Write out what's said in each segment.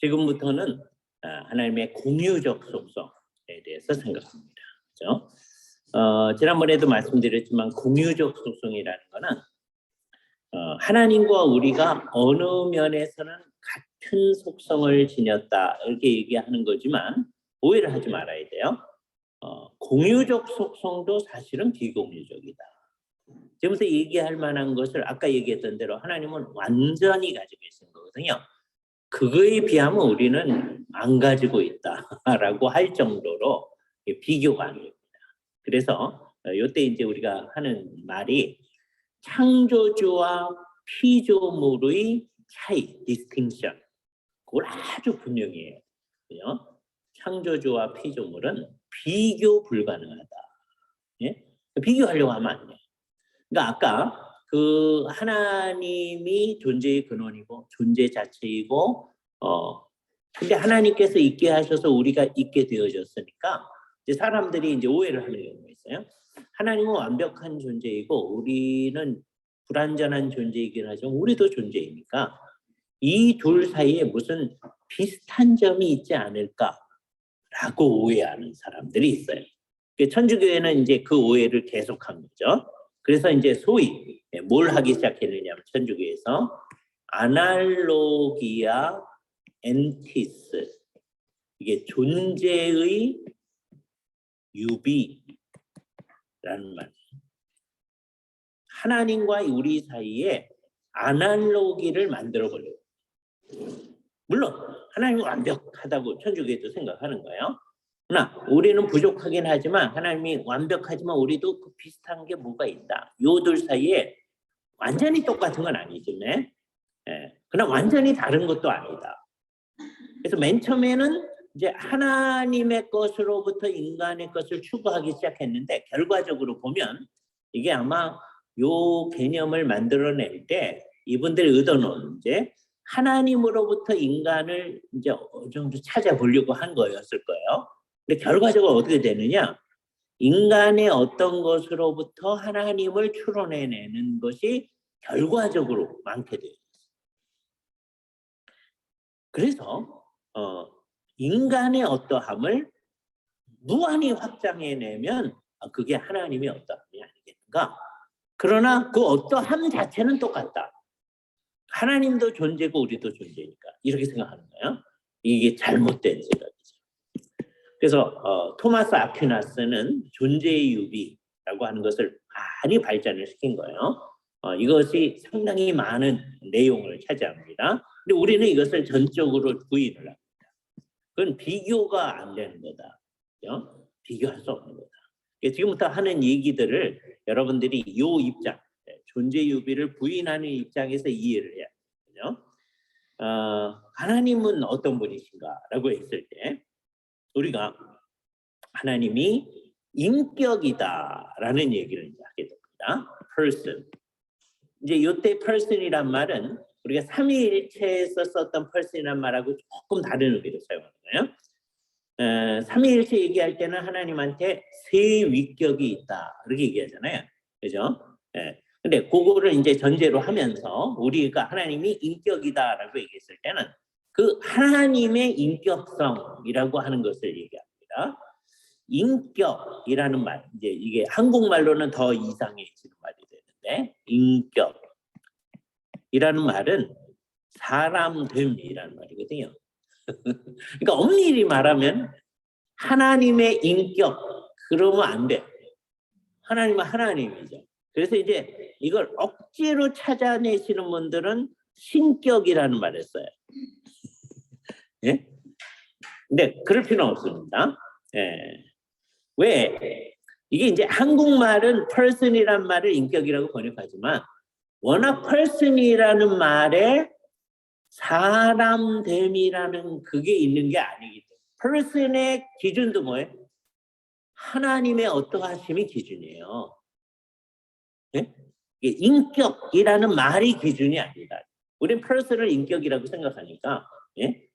지금부터는 하나님의 공유적 속성에 대해서 생각합니다. 그렇죠? 지난번에도 말씀드렸지만 공유적 속성이라는 것은 하나님과 우리가 어느 면에서는 같은 속성을 지녔다 이렇게 얘기하는 거지만 오해를 하지 말아야 돼요. 공유적 속성도 사실은 비공유적이다. 지금부터 얘기할 만한 것을 아까 얘기했던 대로 하나님은 완전히 가지고 계신 거거든요. 그거에 비하면 우리는 안 가지고 있다라고 할 정도로 비교가 안 됩니다. 그래서 이때 이제 우리가 하는 말이 창조주와 피조물의 차이, distinction. 그걸 아주 분명히 해요. 창조주와 피조물은 비교 불가능하다. 예? 비교하려고 하면 안 돼요. 그러니까 아까 그 하나님이 존재의 근원이고 존재 자체이고 근데 하나님께서 있게 하셔서 우리가 있게 되어졌으니까 이제 사람들이 이제 오해를 하는 경우가 있어요. 하나님은 완벽한 존재이고 우리는 불완전한 존재이긴 하지만 우리도 존재이니까 이 둘 사이에 무슨 비슷한 점이 있지 않을까라고 오해하는 사람들이 있어요. 천주교회는 이제 그 오해를 계속한 거죠. 그래서 이제 소위 뭘 하기 시작했느냐면 천주교에서 아날로기아 엔티스, 이게 존재의 유비라는 말. 하나님과 우리 사이에 아날로기를 만들어 보려고. 물론 하나님은 완벽하다고 천주교에도 생각하는 거예요. 그러나 우리는 부족하긴 하지만 하나님이 완벽하지만 우리도 그 비슷한 게 뭐가 있다. 요 둘 사이에 완전히 똑같은 건 아니죠. 네? 그러나 완전히 다른 것도 아니다. 그래서 맨 처음에는 이제 하나님의 것으로부터 인간의 것을 추구하기 시작했는데 결과적으로 보면 이게 아마 요 개념을 만들어낼 때 이분들의 의도는 이제 하나님으로부터 인간을 이제 어느 정도 찾아보려고 한 거였을 거예요. 근데 결과적으로 어떻게 되느냐? 인간의 어떤 것으로부터 하나님을 추론해내는 것이 결과적으로 많게 돼요. 그래서 인간의 어떠함을 무한히 확장해내면 그게 하나님의 어떠함이 아니겠는가? 그러나 그 어떠함 자체는 똑같다. 하나님도 존재고 우리도 존재니까 이렇게 생각하는 거예요. 이게 잘못된 생각이죠. 그래서 토마스 아퀴나스는 존재의 유비라고 하는 것을 많이 발전을 시킨 거예요. 이것이 상당히 많은 내용을 차지합니다. 근데 우리는 이것을 전적으로 부인을 합니다. 그건 비교가 안 되는 거다. 비교할 수 없는 거다. 지금부터 하는 얘기들을 여러분들이 이 입장, 존재 유비를 부인하는 입장에서 이해를 해야 돼요. 하나님은 어떤 분이신가라고 했을 때 우리가 하나님이 인격이다라는 얘기를 이제 하게 됩니다. person. 이제 이때 person이란 말은 우리가 삼위일체에서 썼던 person이란 말하고 조금 다른 의미로 사용하는 거예요. 삼위일체 얘기할 때는 하나님한테 세 위격이 있다 이렇게 얘기하잖아요. 그죠? 근데 그거를 이제 전제로 하면서 우리가 하나님이 인격이다라고 얘기했을 때는 그 하나님의 인격성이라고 하는 것을 얘기합니다. 인격이라는 말, 이제 이게 한국말로는 더 이상해지는 말이 되는데 인격이라는 말은 사람됨이라는 말이거든요. 그러니까 엄밀히 말하면 하나님의 인격 그러면 안 돼. 하나님은 하나님이죠. 그래서 이제 이걸 억지로 찾아내시는 분들은 신격이라는 말을 써요. 예? 근데 그럴 필요는 없습니다. 왜? 이게 이제 한국말은 person이란 말을 인격이라고 번역하지만 워낙 person이라는 말에 사람됨이라는 그게 있는 게 아니기 때문에 person의 기준도 뭐예요? 하나님의 어떠하심이 기준이에요. 예? 이게 인격이라는 말이 기준이 아니다. 우리는 person을 인격이라고 생각하니까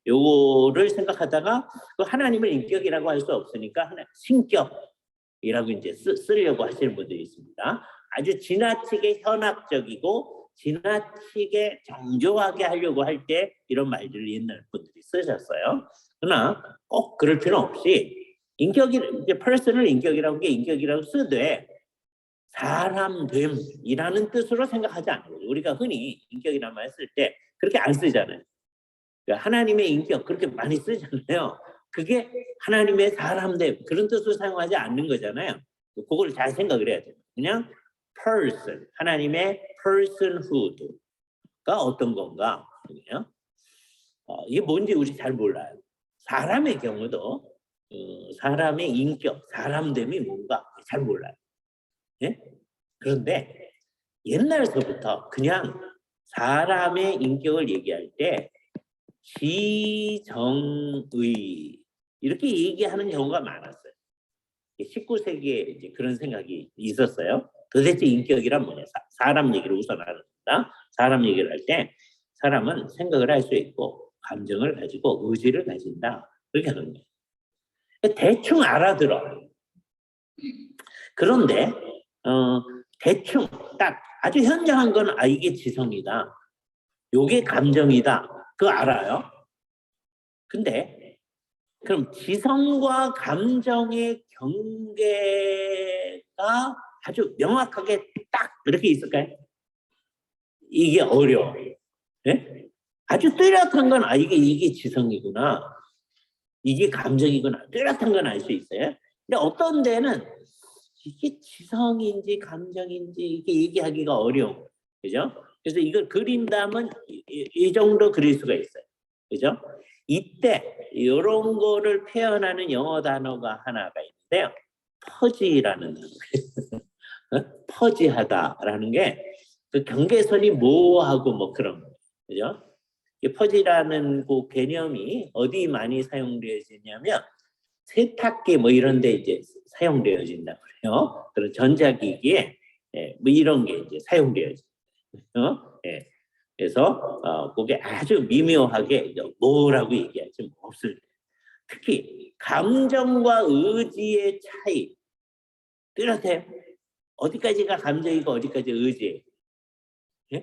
요거를 생각하다가 그 하나님을 인격이라고 할 수 없으니까 신격이라고 이제 쓰려고 하시는 분들이 있습니다. 아주 지나치게 현학적이고 지나치게 정교하게 하려고 할 때 이런 말들을 옛날 분들이 쓰셨어요. 그러나 꼭 그럴 필요 없이 인격이 이제 person을 인격이라고 게 인격이라고 쓰되 사람됨이라는 뜻으로 생각하지 않는 거죠. 우리가 흔히 인격이라는 말 쓸 때 그렇게 안 쓰잖아요. 그러니까 하나님의 인격 그렇게 많이 쓰잖아요. 그게 하나님의 사람됨 그런 뜻으로 사용하지 않는 거잖아요. 그걸 잘 생각을 해야 돼요. 그냥 person, 하나님의 personhood가 어떤 건가? 이게 뭔지 우리 잘 몰라요. 사람의 경우도 사람의 인격, 사람됨이 뭔가 잘 몰라요. 예? 그런데 옛날서부터 그냥 사람의 인격을 얘기할 때 지정의 이렇게 얘기하는 경우가 많았어요. 19세기에 이제 그런 생각이 있었어요. 도대체 인격이란 뭐냐? 사람 얘기를 우선 하는다. 사람 얘기를 할 때 사람은 생각을 할 수 있고 감정을 가지고 의지를 가진다. 그렇게 하는 거예요. 대충 알아들어. 그런데 대충 딱 아주 현저한 건 이게 지성이다. 요게 감정이다. 그거 알아요. 근데 그럼 지성과 감정의 경계가 아주 명확하게 딱 이렇게 있을까요? 이게 어려워. 네? 아주 뚜렷한 건 이게 지성이구나. 이게 감정이구나. 뚜렷한 건 알 수 있어요. 근데 어떤 데는 이게 지성인지 감정인지 이게 얘기하기가 어려워. 그죠? 그래서 이걸 그린다면 이 정도 그릴 수가 있어요. 그죠? 이때 이런 거를 표현하는 영어 단어가 하나가 있는데요. 퍼지라는 단어. 퍼지하다라는 게 그 경계선이 모호하고 뭐 그런 거예요. 그죠? 이 퍼지라는 그 개념이 어디 많이 사용되어지냐면 세탁기 뭐 이런 데 이제 사용되어진다고 그래요. 그런 전자기기에 뭐 이런 게 이제 사용되어지죠. 예. 그래서 그게 아주 미묘하게 뭐라고 얘기하지 없을 때 특히 감정과 의지의 차이 뚜렷해요. 어디까지가 감정이고 어디까지 의지예요. 예?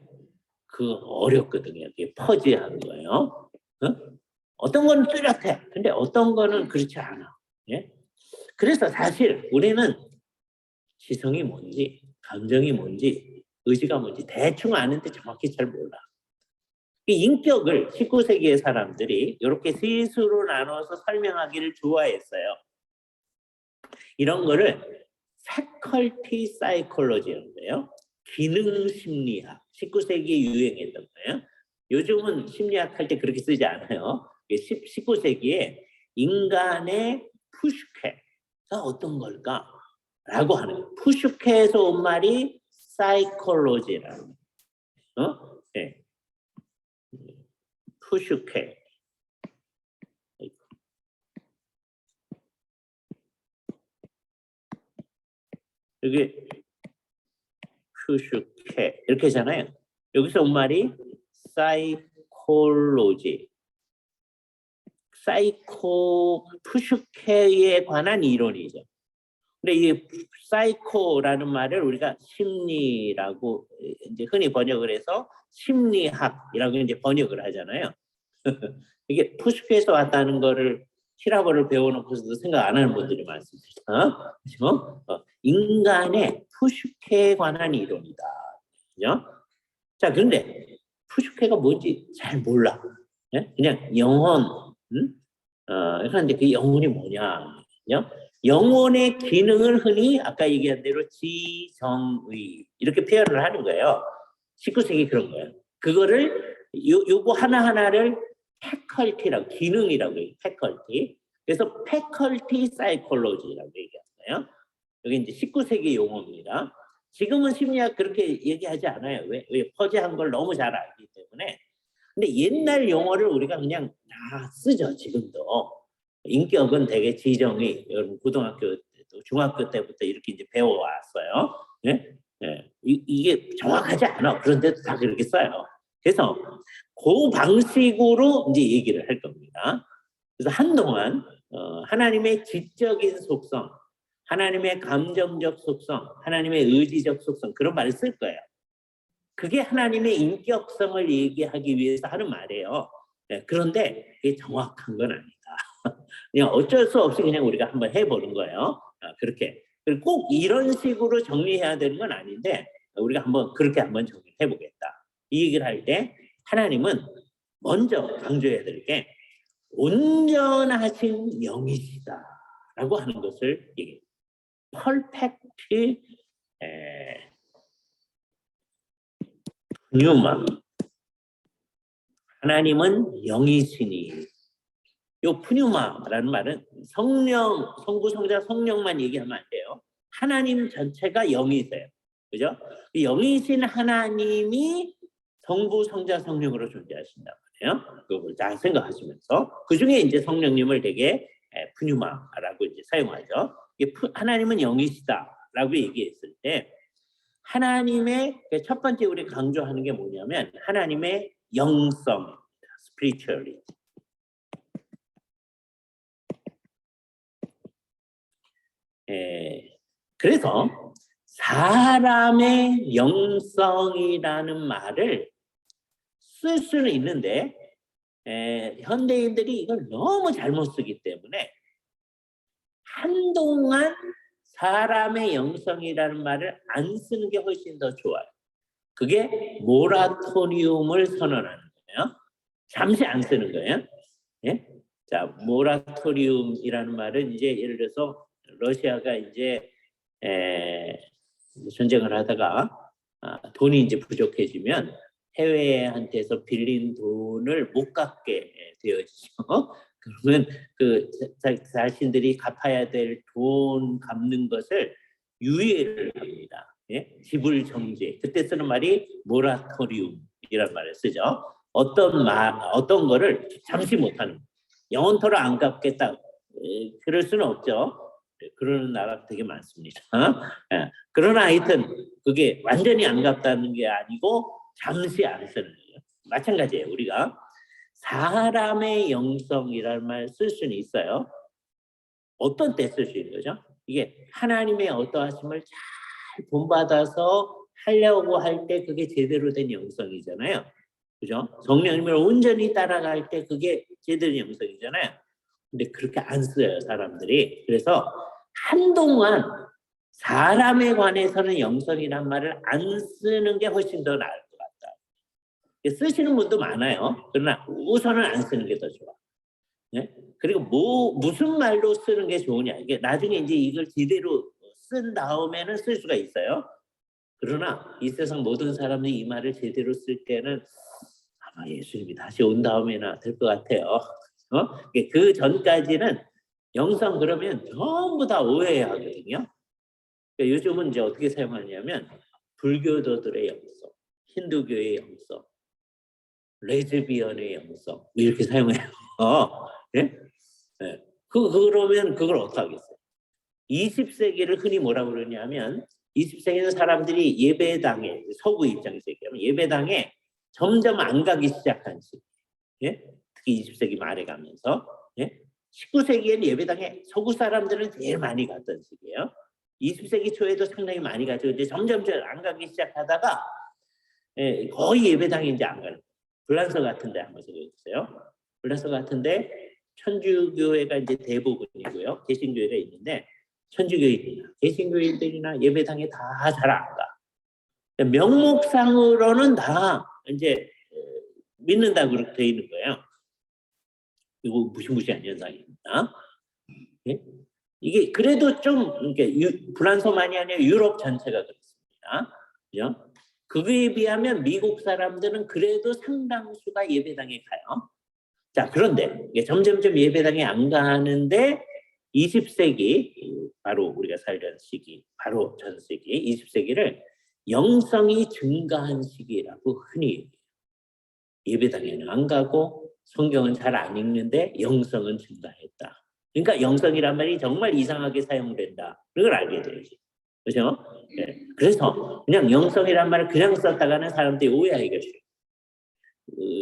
그거 어렵거든요. 이게 퍼지하는 거예요. 어떤 건 뚜렷해. 근데 어떤 거는 그렇지 않아. 예? 그래서 사실 우리는 지성이 뭔지 감정이 뭔지 의지가 뭔지 대충 아는데 정확히 잘 몰라. 이 인격을 19세기의 사람들이 이렇게 셋으로 나눠서 설명하기를 좋아했어요. 이런 거를 faculty psychology인데요. 기능 심리학. 19세기에 유행했던 거예요. 요즘은 심리학 할 때 그렇게 쓰지 않아요. 19세기에 인간의 푸슈케가 어떤 걸까? 라고 하는 거예요. 푸슈케에서 온 말이 psychology라는 거예요. 네. 푸슈케. 여기 푸슈케 이렇게 하잖아요. 여기서 온 말이 사이콜로지. 푸슈케에 관한 이론이죠. 근데 이 사이코라는 말을 우리가 심리라고 이제 흔히 번역을 해서 심리학이라고 이제 번역을 하잖아요. 이게 푸슈케에서 왔다는 거를 히라버를 배워놓고서도 생각 안 하는 분들이 많습니다. 그렇죠? 인간의 푸슈케에 관한 이론이다. 그죠? 자, 그런데 푸슈케가 뭔지 잘 몰라. 네? 그냥 영혼. 그런데 그 영혼이 뭐냐? 그죠? 영혼의 기능을 흔히 아까 얘기한 대로 지정의 이렇게 표현을 하는 거예요. 19세기 그런 거예요. 그거를 요거 하나하나를 패컬티라고 기능이라고 해요. 패컬티. 그래서 패컬티 사이콜로지라고 얘기하잖아요. 여기 이제 19세기 용어입니다. 지금은 심리학 그렇게 얘기하지 않아요. 왜 퍼지한 걸 너무 잘 알기 때문에. 근데 옛날 용어를 우리가 그냥 다 쓰죠. 지금도. 인격은 되게 지정이 여러분 고등학교 중학교 때부터 이렇게 이제 배워왔어요. 네? 네. 이게 정확하지 않아. 그런데도 다 그렇게 써요. 그래서 그 방식으로 이제 얘기를 할 겁니다. 그래서 한동안 하나님의 지적인 속성, 하나님의 감정적 속성, 하나님의 의지적 속성 그런 말을 쓸 거예요. 그게 하나님의 인격성을 얘기하기 위해서 하는 말이에요. 네, 그런데 이게 정확한 건 아니다. 그냥 어쩔 수 없이 그냥 우리가 한번 해보는 거예요. 그렇게. 그리고 꼭 이런 식으로 정리해야 되는 건 아닌데 우리가 한번 그렇게 한번 정리해 보겠다. 이 얘기를 할 때 하나님은 먼저 강조해야 될 게 온전하신 영이시다라고 하는 것을 얘기해요. 퍼펙트 뉴마. 하나님은 영이시니. 요 푸뉴마라는 말은 성령, 성부, 성자, 성령만 얘기하면 안 돼요. 하나님 전체가 영이세요. 그죠? 영이신 하나님이 성부, 성자, 성령으로 존재하신단 말이에요. 그걸 잘 생각하시면서 그 중에 이제 성령님을 되게 푸뉴마라고 이제 사용하죠. 하나님은 영이시다라고 얘기했을 때 하나님의 첫 번째 우리가 강조하는 게 뭐냐면 하나님의 영성입니다. spirituality. 그래서 사람의 영성이라는 말을 쓸 수는 있는데 현대인들이 이걸 너무 잘못 쓰기 때문에 한동안 사람의 영성이라는 말을 안 쓰는 게 훨씬 더 좋아요. 그게 모라토리움을 선언하는 거예요. 잠시 안 쓰는 거예요. 예? 자, 모라토리움이라는 말은 이제 예를 들어서 러시아가 이제 전쟁을 하다가 돈이 이제 부족해지면 해외한테서 빌린 돈을 못 갚게 되어지죠. 그러면 그 자신들이 갚아야 될 돈 갚는 것을 유예를 합니다. 예? 지불 정지. 그때 쓰는 말이 모라토리움이라는 말을 쓰죠. 어떤 거를 잠시 못하는, 영원토록 안 갚겠다. 그럴 수는 없죠. 그러는 나라 되게 많습니다. 그러나 하여튼 그게 완전히 안 갚다는 게 아니고 잠시 안 쓰는 거예요. 마찬가지예요. 우리가 사람의 영성이라는 말 쓸 수는 있어요. 어떤 때 쓸 수 있는 거죠? 이게 하나님의 어떠하심을 잘 본받아서 하려고 할 때 그게 제대로 된 영성이잖아요. 그죠? 성령님을 온전히 따라갈 때 그게 제대로 된 영성이잖아요. 근데 그렇게 안 써요, 사람들이. 그래서 한동안 사람에 관해서는 영성이란 말을 안 쓰는 게 훨씬 더 나을 것 같다. 쓰시는 분도 많아요. 그러나 우선은 안 쓰는 게 더 좋아. 네? 그리고 무슨 말로 쓰는 게 좋으냐. 이게 나중에 이제 이걸 제대로 쓴 다음에는 쓸 수가 있어요. 그러나 이 세상 모든 사람들이 이 말을 제대로 쓸 때는 아마 예수님이 다시 온 다음에나 될 것 같아요. 그 전까지는 영성 그러면 전부 다 오해하거든요. 그러니까 요즘은 이제 어떻게 사용하냐면 불교도들의 영성, 힌두교의 영성, 레즈비언의 영성 이렇게 사용해요. 네? 네. 그러면 그걸 어떻게 하겠어요? 20세기를 흔히 뭐라고 그러냐면 20세기는 사람들이 예배당에 서구 입장에서 얘기하면 예배당에 점점 안 가기 시작한 시기. 예? 특히 20세기 말에 가면서 예? 19세기에는 예배당에 서구 사람들은 제일 많이 갔던 시기예요. 20세기 초에도 상당히 많이 가죠. 이제 점점 안 가기 시작하다가 거의 예배당에 이제 안 가는. 불란서 같은데 한번 생각해보세요. 불란서 같은데 천주교회가 이제 대부분이고요. 개신교회가 있는데 천주교인들이나 개신교인들이나 예배당에 다 잘 안 가. 명목상으로는 다 이제 믿는다 그렇게 돼 있는 거예요. 이거 무시무시한 현상입니다. 네? 이게 그래도 좀 이렇게 불란서만이 아니라 유럽 전체가 그렇습니다. 그죠? 그거에 비하면 미국 사람들은 그래도 상당수가 예배당에 가요. 자, 그런데 이게 점점점 예배당에 안 가는데 20세기 바로 우리가 살던 시기, 바로 전 세기 20세기를 영성이 증가한 시기라고 흔히 얘기해요. 예배당에는 안 가고 성경은 잘 안 읽는데 영성은 증가했다. 그러니까 영성이란 말이 정말 이상하게 사용된다. 그걸 알게 되지. 그렇죠? 네. 그래서 그냥 영성이란 말을 그냥 썼다가는 사람들이 오해하기가 쉬워요.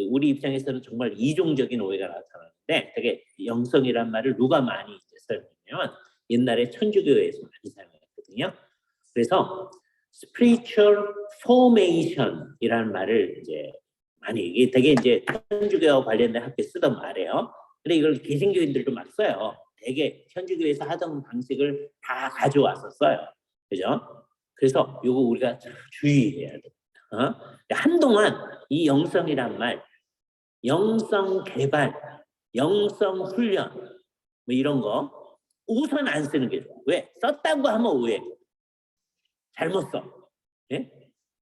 우리 입장에서는 정말 이중적인 오해가 나타나는데 되게 영성이란 말을 누가 많이 이제 사용하냐면 옛날에 천주교에서 많이 사용했거든요. 그래서 spiritual formation이라는 말을 이제 많이 이게 되게 이제 천주교와 관련된 학교에 쓰던 말이에요. 근데 이걸 개신교인들도 막 써요. 되게 천주교에서 하던 방식을 다 가져왔었어요. 그죠? 그래서 요거 우리가 주의해야 돼. 한동안 이 영성이란 말, 영성 개발, 영성 훈련, 뭐 이런 거 우선 안 쓰는 게 좋아. 왜? 썼다고 하면 오해. 잘못 써. 예?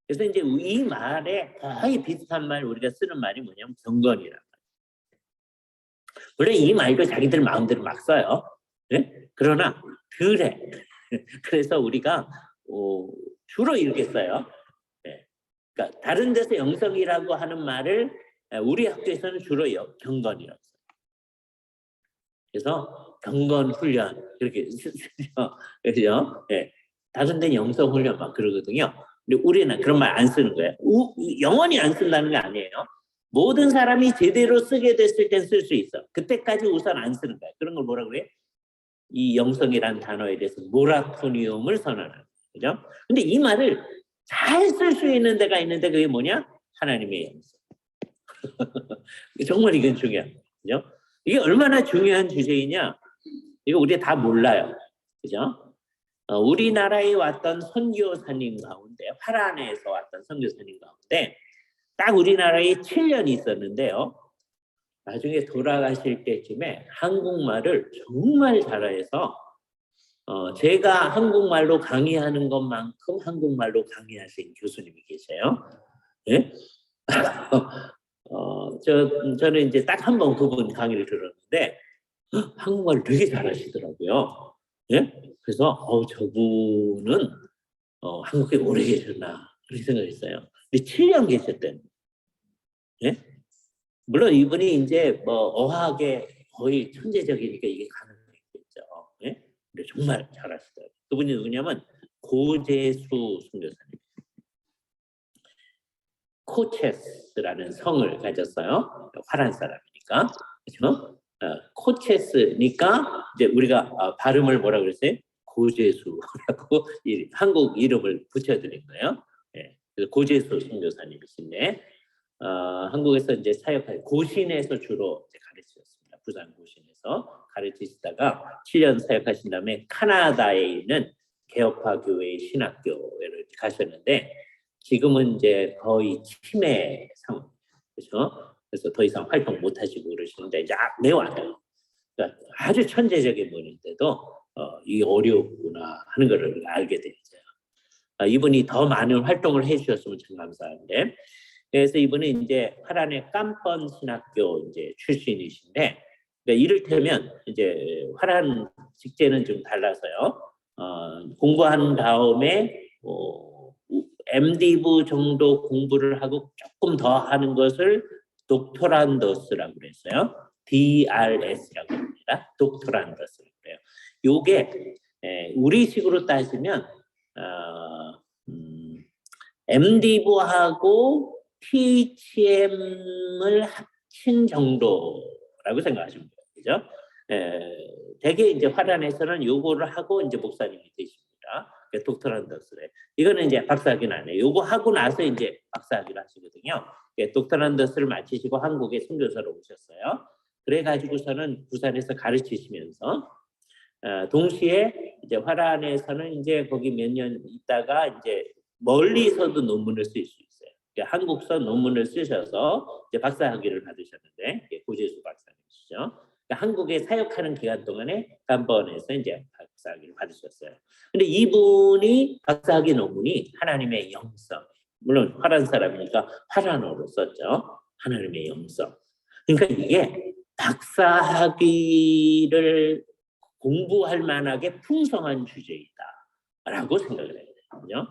그래서 이제 이 말에 거의 비슷한 말 우리가 쓰는 말이 뭐냐면 경건이란 말. 원래 이 말도 자기들 마음대로 막 써요. 예? 그러나 그래. 그래서 우리가 주로 이렇게 써요. 예. 그러니까 다른 데서 영성이라고 하는 말을 우리 학교에서는 주로 경건이라고 써요. 그래서 경건 훈련 이렇게 쓰죠. 그죠? 예. 다른 데는 영성 훈련 막 그러거든요. 근데 우리는 그런 말 안 쓰는 거예요. 영원히 안 쓴다는 게 아니에요. 모든 사람이 제대로 쓰게 됐을 땐 쓸 수 있어. 그때까지 우선 안 쓰는 거야. 그런 걸 뭐라 그래? 이 영성이라는 단어에 대해서 모라토니움을 선언하는 거죠. 근데 이 말을 잘 쓸 수 있는 데가 있는데 그게 뭐냐? 하나님의 영성. 정말 이건 중요한 거죠. 이게 얼마나 중요한 주제이냐? 이거 우리가 다 몰라요. 그죠? 우리나라에 왔던 선교사님 가운데, 화란에서 왔던 선교사님 가운데 딱 우리나라에 7년 있었는데요. 나중에 돌아가실 때쯤에 한국말을 정말 잘해서 제가 한국말로 강의하는 것만큼 한국말로 강의하신 교수님이 계세요. 예? 저는 이제 딱 한 번 그분 강의를 들었는데 한국말을 되게 잘하시더라고요. 예? 그래서 저분은 한국에 오래 계셨나 그렇게 생각했어요. 근데 7년 계셨대요. 예? 물론 이분이 이제 뭐 어학에 거의 천재적이니까 이게 가능했겠죠. 예? 근데 정말 잘하시더라고요. 그분이 누구냐면 고재수 선교사님. 코체스라는 성을 가졌어요. 화란 사람이니까. 그렇죠? 코체스니까 이제 우리가 발음을 뭐라 그랬어요? 고재수라고 한국 이름을 붙여드린 거예요. 예. 그래서 고재수 선교사님이신데 한국에서 이제 사역할 고신에서 주로 가르치셨습니다. 부산 고신에서 가르치시다가 7년 사역하신 다음에 카나다에 있는 개혁파 교회의 신학교를 가셨는데 지금은 이제 거의 치매 상황, 그렇죠? 그래서 더 이상 활동 못 하시고 그러시는데 이제 매우 안타까워요. 그러니까 아주 천재적인 분인데도 이 어렵구나 하는 것을 알게 되었어요. 이분이 더 많은 활동을 해주셨으면 참 감사한데, 그래서 이분은 이제 화란의 깜번 신학교 이제 출신이신데, 그러니까 이를테면 이제 화란 직제는 좀 달라서요. 공부한 다음에 MD부 정도 공부를 하고 조금 더 하는 것을 독토란더스라고 그랬어요. DRS라고 합니다. 독토란더스라고 그래요. 요게 우리식으로 따지면 MD부하고 THM을 합친 정도라고 생각하시면 돼요. 그죠? 대개 이제 화란에서는 요거를 하고 이제 목사님이 되십니다. 독토란더스래. 이거는 이제 박사학위는 안 해요. 요거 하고 나서 이제 박사학위를 하시거든요. 독토란더스를 마치시고 한국에 선교사로 오셨어요. 그래가지고서는 부산에서 가르치시면서 동시에 이제 화란에서는 이제 거기 몇 년 있다가 이제 멀리서도 논문을 쓸 수 있어요. 한국서 논문을 쓰셔서 이제 박사학위를 받으셨는데 고재수 박사님이시죠. 한국에 사역하는 기간 동안에 간번에서 이제 박사학위를 받으셨어요. 근데 이분이 박사학위 논문이 하나님의 영성, 물론 화란 사람이니까 화란어로 썼죠. 하나님의 영성. 그러니까 이게 박사학위를 공부할 만하게 풍성한 주제이다라고 생각을 해야 되거든요.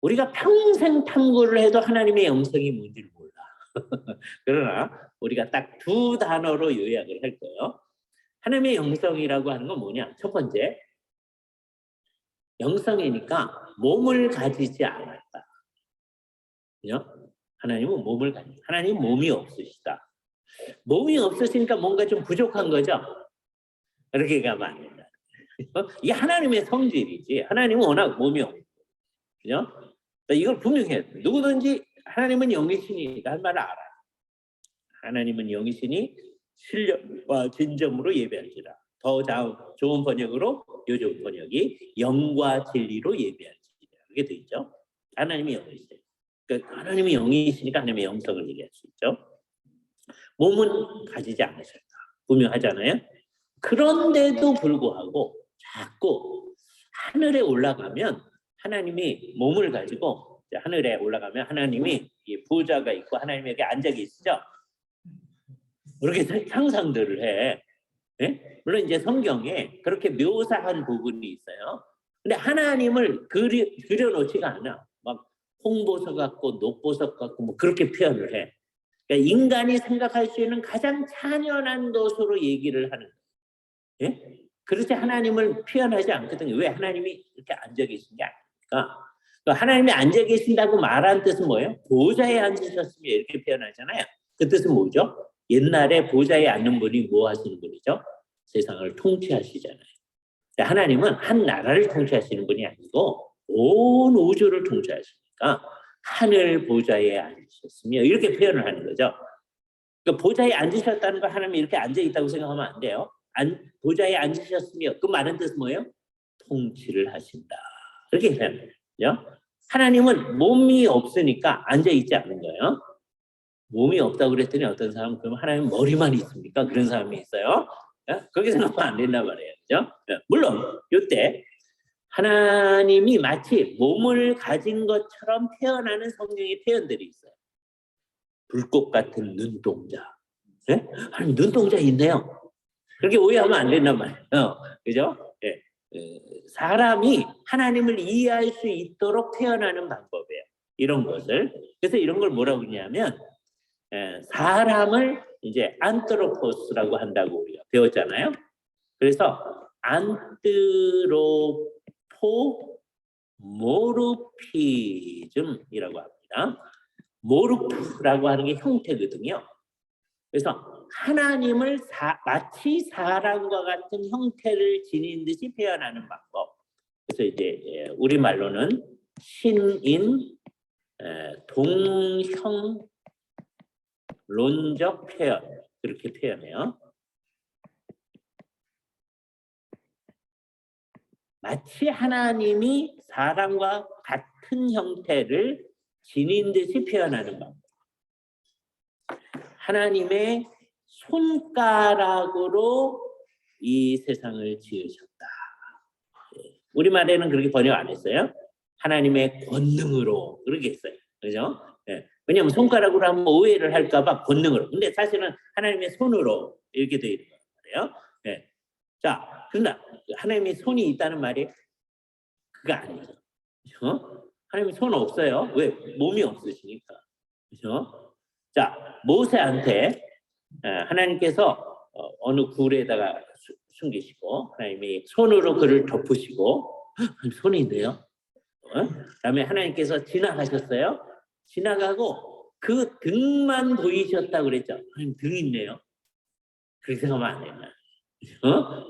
우리가 평생 탐구를 해도 하나님의 영성이 뭔지를 몰라. 그러나 우리가 딱 두 단어로 요약을 할 거예요. 하나님의 영성이라고 하는 건 뭐냐? 첫 번째, 영성이니까 몸을 가지지 않았다. 그죠? 하나님은 몸을 가지고, 하나님은 몸이 없으시다. 몸이 없으시니까 뭔가 좀 부족한 거죠? 그렇게 가면 안 된다. 이게 하나님의 성질이지. 하나님은 워낙 몸이 없고. 그죠? 그러니까 이걸 분명히 해야 돼. 누구든지 하나님은 영이시니 할 말을 알아. 하나님은 영이시니 신령과 진정으로 예배할지라. 더 좋은 번역으로 요즘 번역이 영과 진리로 예배할지라. 그게 돼 있죠. 하나님이 영이시죠. 그러니까 하나님이 영이시니까 하나님의 영성을 얘기할 수 있죠. 몸은 가지지 않으셨다. 분명하잖아요. 그런데도 불구하고 자꾸 하늘에 올라가면 하나님이 몸을 가지고 하늘에 올라가면 하나님이 보좌가 있고 하나님에게 앉아 계시죠. 그렇게 상상들을 해. 예? 물론 이제 성경에 그렇게 묘사한 부분이 있어요. 근데 하나님을 그려놓지가 않아. 막 홍보석 같고 녹보석 같고 뭐 그렇게 표현을 해. 그러니까 인간이 생각할 수 있는 가장 찬연한 것으로 얘기를 하는 거예요. 예? 그렇지 하나님을 표현하지 않거든요. 왜 하나님이 이렇게 앉아 계신 게 아닙니까? 하나님이 앉아 계신다고 말한 뜻은 뭐예요? 보좌에 앉으셨으면 이렇게 표현하잖아요. 그 뜻은 뭐죠? 옛날에 보좌에 앉는 분이 뭐 하시는 분이죠? 세상을 통치하시잖아요. 하나님은 한 나라를 통치하시는 분이 아니고 온 우주를 통치하시니까 하늘 보좌에 앉으셨으며 이렇게 표현을 하는 거죠. 그러니까 보좌에 앉으셨다는 거 하나님이 이렇게 앉아 있다고 생각하면 안 돼요. 보좌에 앉으셨으며 그 말은 뜻은 뭐예요? 통치를 하신다. 그렇게 표현해요. 하나님은 몸이 없으니까 앉아 있지 않은 거예요. 몸이 없다고 그랬더니 어떤 사람은 그럼 하나님 머리만 있습니까? 그런 사람이 있어요. 그렇게 생각하면 안 된단 말이에요. 그죠? 물론 이때 하나님이 마치 몸을 가진 것처럼 표현하는 성경의 표현들이 있어요. 불꽃 같은 눈동자. 네? 하나님 눈동자 있네요. 그렇게 오해하면 안 된단 말이에요. 그죠? 네. 사람이 하나님을 이해할 수 있도록 표현하는 방법이에요. 이런 것을. 그래서 이런 걸 뭐라고 그러냐면 사람을 이제 안트로포스라고 한다고 우리가 배웠잖아요. 그래서 안트로포모르피즘이라고 합니다. 모르프라고 하는 게 형태거든요. 그래서 하나님을 마치 사람과 같은 형태를 지닌 듯이 표현하는 방법. 그래서 이제 우리말로는 신인 동형론적 표현 그렇게 표현해요. 마치 하나님이 사람과 같은 형태를 지닌 듯이 표현하는 방법. 하나님의 손가락으로 이 세상을 지으셨다. 우리말에는 그렇게 번역 안 했어요. 하나님의 권능으로 그렇게 했어요. 그죠? 네. 왜냐하면 손가락으로 하면 오해를 할까봐 권능으로. 근데 사실은 하나님의 손으로 이렇게 되어 있는 거예요. 네. 자, 그러나 하나님의 손이 있다는 말이 그거 아니죠. 그죠? 하나님의 손 없어요. 왜? 몸이 없으시니까. 그죠? 자, 모세한테 하나님께서 어느 굴에다가 숨기시고 하나님이 손으로 그를 덮으시고 손이 있네요. 그다음에 하나님께서 지나가셨어요. 지나가고 그 등만 보이셨다고 그랬죠. 하나님 등 있네요. 그렇게 생각하면 안 된다.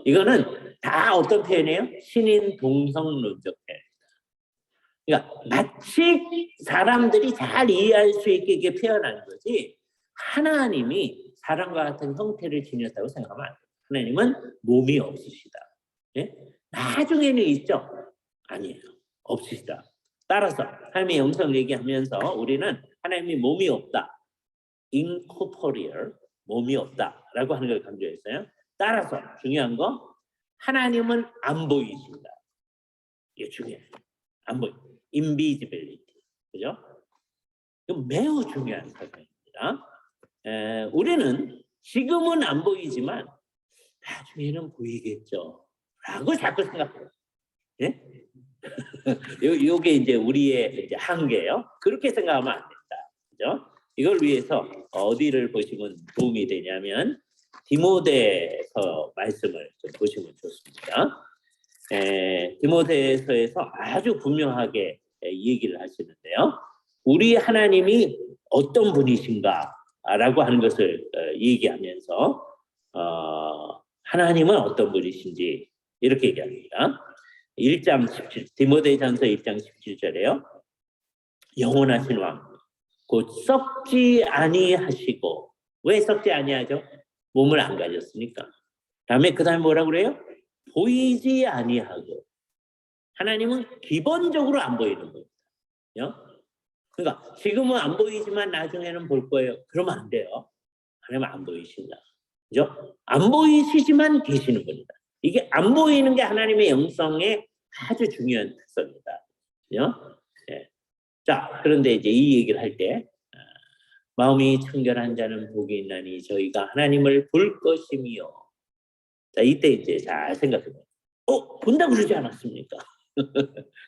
이거는 다 어떤 표현이에요? 신인 동성론적 표현입니다. 그러니까 마치 사람들이 잘 이해할 수 있게 이렇게 표현하는 거지 하나님이 사람과 같은 형태를 지녔다고 생각하면 안 돼요. 하나님은 몸이 없으시다. 예? 나중에는 있죠? 아니에요. 없으시다. 따라서 하나님의 영성을 얘기하면서 우리는 하나님이 몸이 없다. incorporeal, 몸이 없다라고 하는 걸 강조했어요. 따라서 중요한 거 하나님은 안 보이신다. 이게 중요해요. 안 보이. invisibility. 그죠? 이건 매우 중요한 사건입니다. 우리는 지금은 안 보이지만 나중에는 보이겠죠. 라고 자꾸 생각해요. 예? 요게 이제 우리의 이제 한계예요. 그렇게 생각하면 안 된다. 그죠? 이걸 위해서 어디를 보시면 도움이 되냐면 디모데서 말씀을 좀 보시면 좋습니다. 디모데서에서 아주 분명하게 얘기를 하시는데요. 우리 하나님이 어떤 분이신가라고 하는 것을 얘기하면서 하나님은 어떤 분이신지 이렇게 얘기합니다. 1장 17, 디모데전서 1장 17절에요. 영원하신 왕, 곧 썩지 아니하시고, 왜 썩지 아니하죠? 몸을 안 가졌으니까. 다음에 그 다음에 뭐라고 그래요? 보이지 아니하고. 하나님은 기본적으로 안 보이는 거예요. 그러니까 지금은 안 보이지만 나중에는 볼 거예요. 그러면 안 돼요. 하나님은 안 보이신다. 그죠? 안 보이시지만 계시는 겁니다. 이게 안 보이는 게 하나님의 영성의 아주 중요한 특성이다. 그죠? 네. 자, 그런데 이제 이 얘기를 할 때, 마음이 청결한 자는 복이 있나니 저희가 하나님을 볼 것이며. 자, 이때 이제 잘 생각해봐요. 본다고 그러지 않았습니까?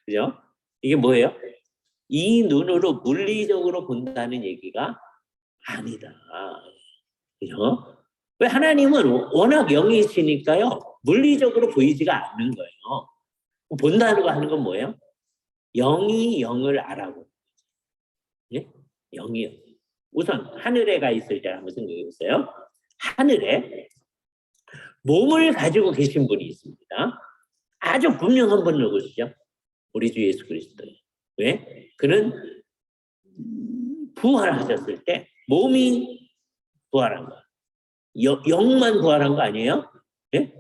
그죠? 이게 뭐예요? 이 눈으로 물리적으로 본다는 얘기가 아니다. 그죠? 왜 하나님은 워낙 영이시니까요. 물리적으로 보이지가 않는 거예요. 본다고 하는 건 뭐예요? 영이 영을 알아보는 거죠. 예? 영이요. 우선 하늘에 가 있을 때 한번 생각해 보세요. 하늘에 몸을 가지고 계신 분이 있습니다. 아주 분명한 분 누구시죠? 우리 주 예수 그리스도예요. 왜? 그는 부활하셨을 때 몸이 부활한 거야. 영만 부활한 거 아니에요? 예?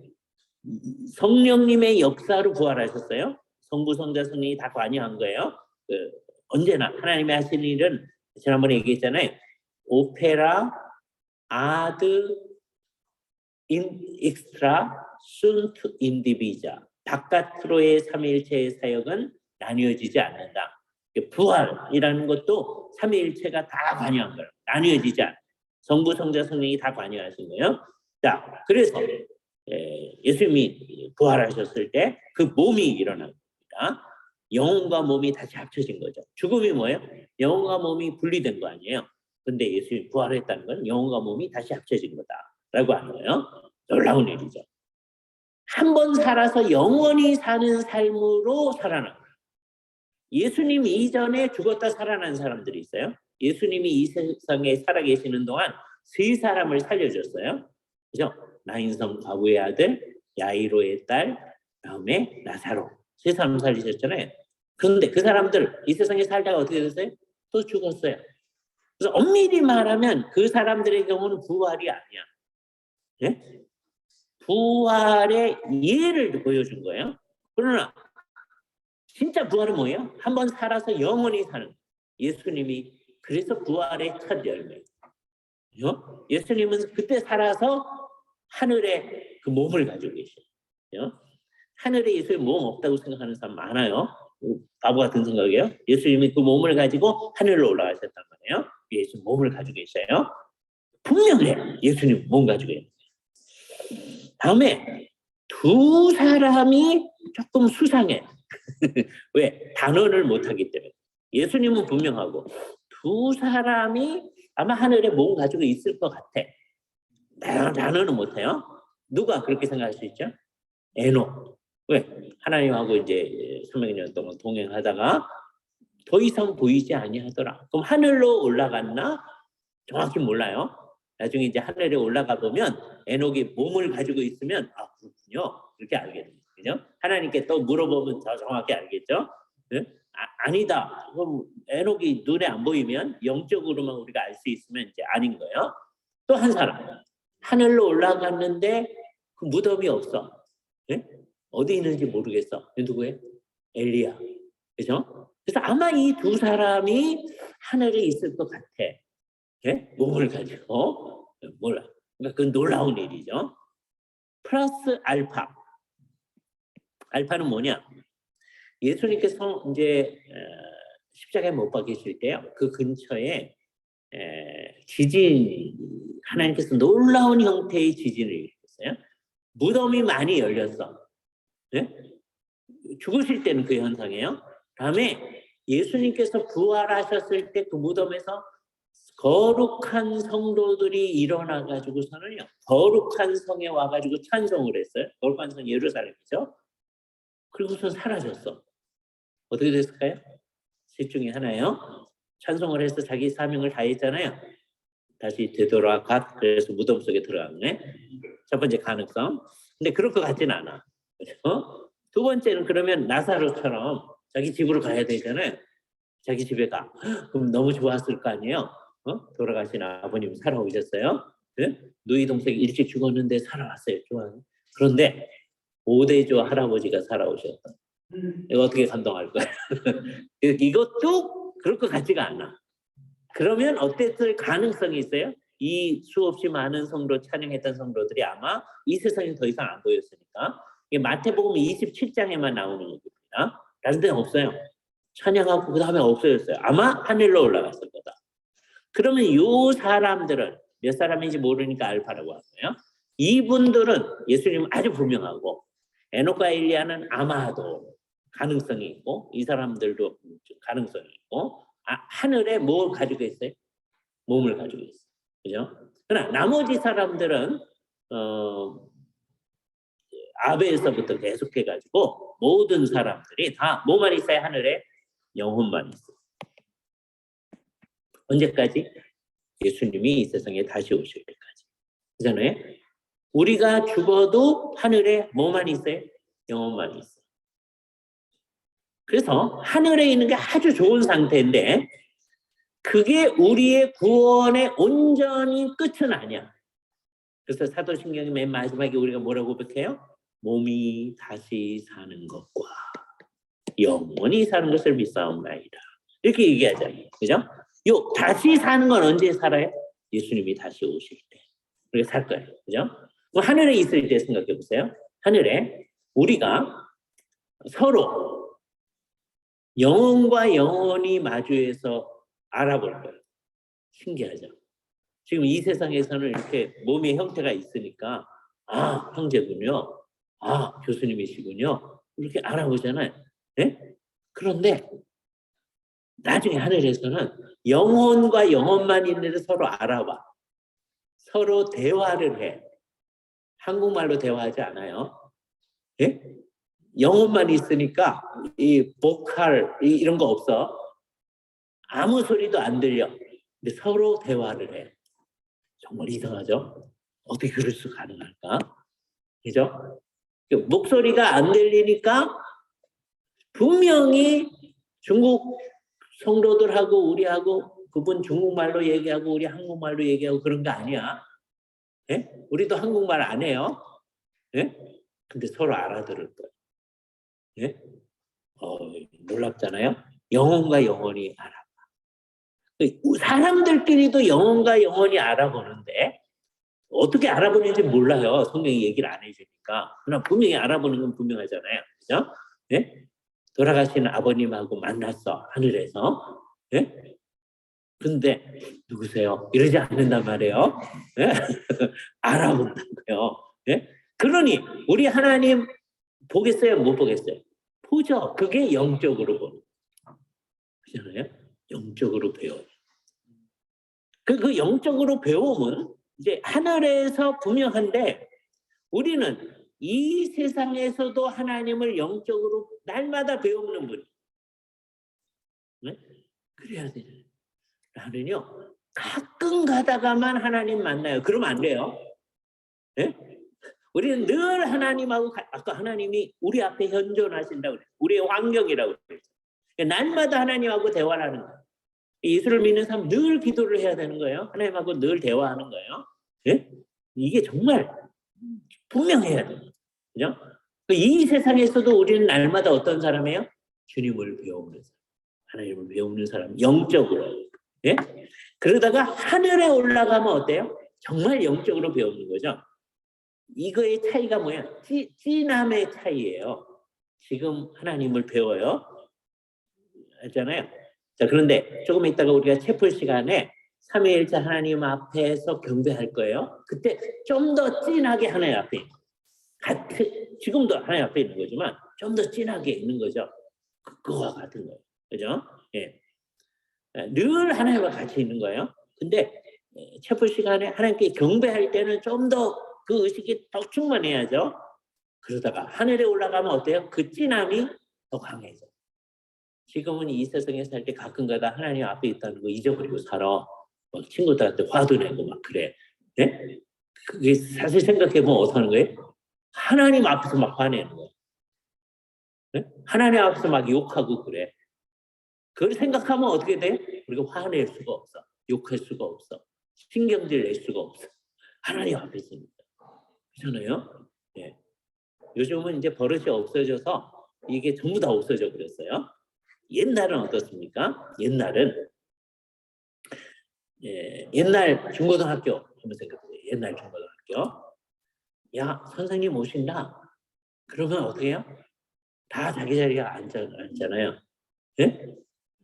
성령님의 역사로 부활하셨어요. 성부, 성자, 성령이 다 관여한 거예요. 언제나 하나님이 하시는 일은 지난번에 얘기했잖아요. 오페라 아드 인 익스트라 순트 인디비자. 바깥으로의 삼위일체의 사역은 나뉘어지지 않는다. 부활이라는 것도 삼위일체가 다 관여한 거예요. 나뉘어지지 않아요. 성부, 성자, 성령이 다 관여하신 거예요. 자, 그래서 예수님이 부활하셨을 때 그 몸이 일어난 겁니다. 영혼과 몸이 다시 합쳐진 거죠. 죽음이 뭐예요? 영혼과 몸이 분리된 거 아니에요. 근데 예수님이 부활했다는 건 영혼과 몸이 다시 합쳐진 거다라고 하는 거예요. 놀라운 일이죠. 한 번 살아서 영원히 사는 삶으로 살아난 거예요. 예수님 이전에 죽었다 살아난 사람들이 있어요. 예수님이 이 세상에 살아계시는 동안 세 사람을 살려줬어요. 그죠? 나인성 과부의 아들, 야이로의 딸, 다음에 나사로. 세 사람 살리셨잖아요. 그런데 그 사람들 이 세상에 살다가 어떻게 됐어요? 또 죽었어요. 그래서 엄밀히 말하면 그 사람들의 경우는 부활이 아니야. 예? 부활의 예를 보여준 거예요. 그러나 진짜 부활은 뭐예요? 한번 살아서 영원히 사는 거예요. 예수님이 그래서 부활의 첫 열매. 예수님은 그때 살아서 하늘에 그 몸을 가지고 계셔요. 하늘에 예수님 몸 없다고 생각하는 사람 많아요. 바보 같은 생각이에요. 예수님이 그 몸을 가지고 하늘로 올라가셨단 말이에요. 예수님 몸을 가지고 계셔요. 분명해. 예수님 몸 가지고 계세요. 다음에 두 사람이 조금 수상해. 왜? 단언을 못하기 때문에. 예수님은 분명하고 두 사람이 아마 하늘에 몸 가지고 있을 것 같아. 단언은 못해요. 누가 그렇게 생각할 수 있죠? 에녹. 왜? 하나님하고 이제 300년 동안 동행하다가 더 이상 보이지 아니하더라. 그럼 하늘로 올라갔나? 정확히 몰라요. 나중에 이제 하늘에 올라가 보면 에녹이 몸을 가지고 있으면 그렇군요. 그렇게 알게 됩니다. 그죠? 하나님께 또 물어보면 더 정확히 알겠죠? 네? 아니다. 그럼 에녹이 눈에 안 보이면 영적으로만 우리가 알 수 있으면 이제 아닌 거예요. 또 한 사람 하늘로 올라갔는데 그 무덤이 없어. 네? 어디 있는지 모르겠어. 누구예요? 엘리야. 그죠? 그래서 아마 이 두 사람이 하늘에 있을 것 같아. 네? 몸을 가지고 몰라. 그러니까 그건 놀라운 일이죠. 플러스 알파. 알파는 뭐냐? 예수님께서 이제 십자가에 못 박히실 때요. 그 근처에 지진, 하나님께서 놀라운 형태의 지진을 일으켰어요. 무덤이 많이 열렸어. 네? 죽으실 때는 그 현상이에요. 다음에 예수님께서 부활하셨을 때 그 무덤에서 거룩한 성도들이 일어나가지고서는요, 거룩한 성에 와가지고 찬송을 했어요. 거룩한 성 예루살렘이죠. 그리고서 사라졌어. 어떻게 됐을까요? 셋 중에 하나예요. 찬송을 해서 자기 사명을 다했잖아요. 다시 되돌아가. 그래서 무덤 속에 들어갔네. 첫 번째 가능성. 근데 그럴 것 같지는 않아. 그렇죠? 두 번째는 그러면 나사로처럼 자기 집으로 가야 되잖아요. 자기 집에 가. 그럼 너무 좋았을 거 아니에요. 돌아가신 아버님 살아오셨어요. 네? 누이 동생 일찍 죽었는데 살아왔어요. 좋아요. 그런데 오대조 할아버지가 살아오셨다. 이거 어떻게 감동할 거야? 이것도 그럴 것 같지가 않아. 그러면 어땠을 가능성이 있어요? 이 수없이 많은 성도 찬양했던 성도들이 아마 이 세상에 더 이상 안 보였으니까 이게 마태복음 27장에만 나오는 겁니다. 다른 데는 없어요. 찬양하고 그 다음에 없어졌어요. 아마 하늘로 올라갔을 거다. 그러면 이 사람들은 몇 사람인지 모르니까 알파라고 하고요. 이분들은 예수님은 아주 분명하고 에녹과 엘리야는 아마도 가능성이 있고 이 사람들도 가능성이 있고 하늘에 뭘 가지고 있어요? 몸을 가지고 있어요. 그죠? 그러나 나머지 사람들은 아베에서부터 계속해가지고 모든 사람들이 다 뭐만 있어요? 하늘에 영혼만 있어요. 언제까지? 예수님이 이 세상에 다시 오실 때까지. 그잖아요. 우리가 죽어도 하늘에 뭐만 있어요? 영혼만 있어요. 그래서 하늘에 있는 게 아주 좋은 상태인데 그게 우리의 구원의 온전히 끝은 아니야. 그래서 사도신경의 맨 마지막에 우리가 뭐라고 고백해요? 몸이 다시 사는 것과 영원히 사는 것을 믿사옵나이다. 이렇게 얘기하잖아요. 그죠? 요 다시 사는 건 언제 살아요? 예수님이 다시 오실 때. 우리가 살 거예요. 그죠? 하늘에 있을 때 생각해 보세요. 하늘에 우리가 서로 영혼과 영혼이 마주해서 알아볼 거예요. 신기하죠? 지금 이 세상에서는 이렇게 몸의 형태가 있으니까 형제군요. 교수님이시군요. 이렇게 알아보잖아요. 네? 그런데 나중에 하늘에서는 영혼과 영혼만 있는데 서로 알아봐. 서로 대화를 해. 한국말로 대화하지 않아요. 예? 영혼만 있으니까 이 보컬 이런 거 없어. 아무 소리도 안 들려. 근데 서로 대화를 해. 정말 이상하죠? 어떻게 그럴 수 가능할까? 그죠? 목소리가 안 들리니까 분명히 중국 성도들하고 우리하고 그분 중국말로 얘기하고 우리 한국말로 얘기하고 그런 거 아니야. 예? 우리도 한국말 안 해요. 예? 근데 서로 알아들을 거예요. 예? 놀랍잖아요. 영혼과 영혼이 알아봐. 사람들끼리도 영혼과 영혼이 알아보는데 어떻게 알아보는지 몰라요. 성경이 얘기를 안 해주니까. 그러나 분명히 알아보는 건 분명하잖아요. 그죠? 예? 돌아가신 아버님하고 만났어. 하늘에서. 예? 근데 누구세요? 이러지 않는단 말이에요. 예? 알아본다고요. 예? 그러니 우리 하나님 보겠어요? 못 보겠어요? 보죠. 그게 영적으로 보는 거잖아요. 영적으로 배워요. 그 영적으로 배움은 이제 하늘에서 분명한데 우리는 이 세상에서도 하나님을 영적으로 날마다 배우는 분이. 네? 그래야 돼요. 나는요 가끔 가다가만 하나님 만나요. 그러면 안 돼요. 네? 우리는 늘 하나님하고 아까 하나님이 우리 앞에 현존하신다고 그래요. 우리의 환경이라고 그래요. 날마다 하나님하고 대화를 하는 거예요. 예수를 믿는 사람 늘 기도를 해야 되는 거예요. 하나님하고 늘 대화하는 거예요. 네? 이게 정말 분명해야 돼요. 그죠? 이 세상에서도 우리는 날마다 어떤 사람이에요? 주님을 배우는 사람. 하나님을 배우는 사람. 영적으로. 예? 그러다가 하늘에 올라가면 어때요? 정말 영적으로 배우는 거죠. 이거의 차이가 뭐야? 찐함의 차이예요. 지금 하나님을 배워요. 알잖아요. 자, 그런데 조금 있다가 우리가 채플 시간에 삼위일체 하나님 앞에서 경배할 거예요. 그때 좀 더 진하게 하나님 앞에 있는 거예요. 지금도 하나님 앞에 있는 거지만 좀 더 진하게 있는 거죠. 그거와 같은 거예요. 그죠? 예. 늘 하나님과 같이 있는 거예요. 근데 채플 시간에 하나님께 경배할 때는 좀 더 그 의식이 더 충만해야죠. 그러다가 하늘에 올라가면 어때요? 그 진함이 더 강해져. 지금은 이 세상에 살 때 가끔가다 하나님 앞에 있다는 거 잊어버리고 살아. 막 친구들한테 화도 내고 막 그래. 네? 그게 사실 생각해보면 어떻게 하는 거예요? 하나님 앞에서 막 화내는 거예요. 네? 하나님 앞에서 막 욕하고 그래. 그걸 생각하면 어떻게 돼? 우리가 화낼 수가 없어. 욕할 수가 없어. 신경질 낼 수가 없어. 하나님 앞에 있으니까. 그렇잖아요? 예. 요즘은 이제 버릇이 없어져서 이게 전부 다 없어져 버렸어요. 옛날은 어떻습니까? 옛날은 옛날 중고등학교 한번 생각해보세요. 옛날 중고등학교. 야, 선생님 오신다. 그러면 어떻게 해요? 다 자기 자리에 앉잖아요. 예?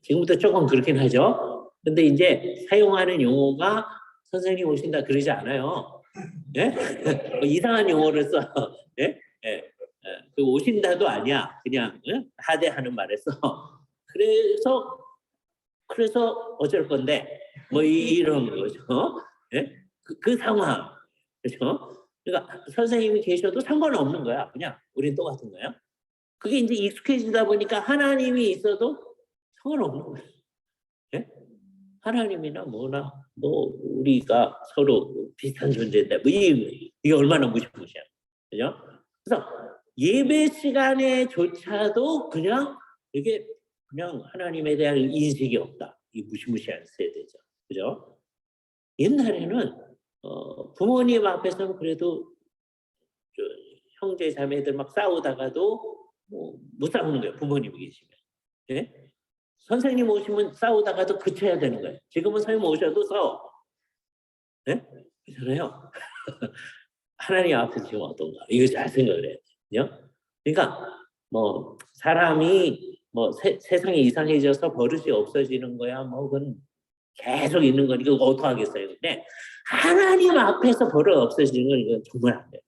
지금부터 조금 그렇긴 하죠. 근데 이제 사용하는 용어가 선생님 오신다 그러지 않아요. 예? 뭐 이상한 용어를 써. 예? 예. 그 오신다도 아니야. 그냥 하대하는 말을 써. 그래서 어쩔 건데 뭐 이런 거죠. 예? 그 상황. 그렇죠? 그러니까 선생님이 계셔도 상관없는 거야. 그냥 우린 똑같은 거야. 그게 이제 익숙해지다 보니까 하나님이 있어도 상관없는 거야. 예? 하나님이나 뭐나 뭐 우리가 서로 비슷한 존재인데 뭐 이게 얼마나 무시무시한 그죠? 그래서 예배 시간에조차도 그냥 이게 그냥 하나님에 대한 인식이 없다. 이 무시무시한 세대죠. 그죠? 옛날에는 부모님 앞에서는 그래도 저 형제 자매들 막 싸우다가도 뭐 못 싸우는 거예요. 부모님이 계시면. 예? 선생님 오시면 싸우다가도 그쳐야 되는 거예요. 지금은 선생님 오셔도 싸워. 예? 그렇잖아요. 하나님 앞에서 지금 어떤가? 이거 잘 생각을 해야 돼요. 그러니까 뭐 사람이 뭐 세상이 이상해져서 버릇이 없어지는 거야. 뭐 그건 계속 있는 거니까 어떻게 하겠어요. 근데 하나님 앞에서 버릇 없어지는 건 이건 정말 안 돼요.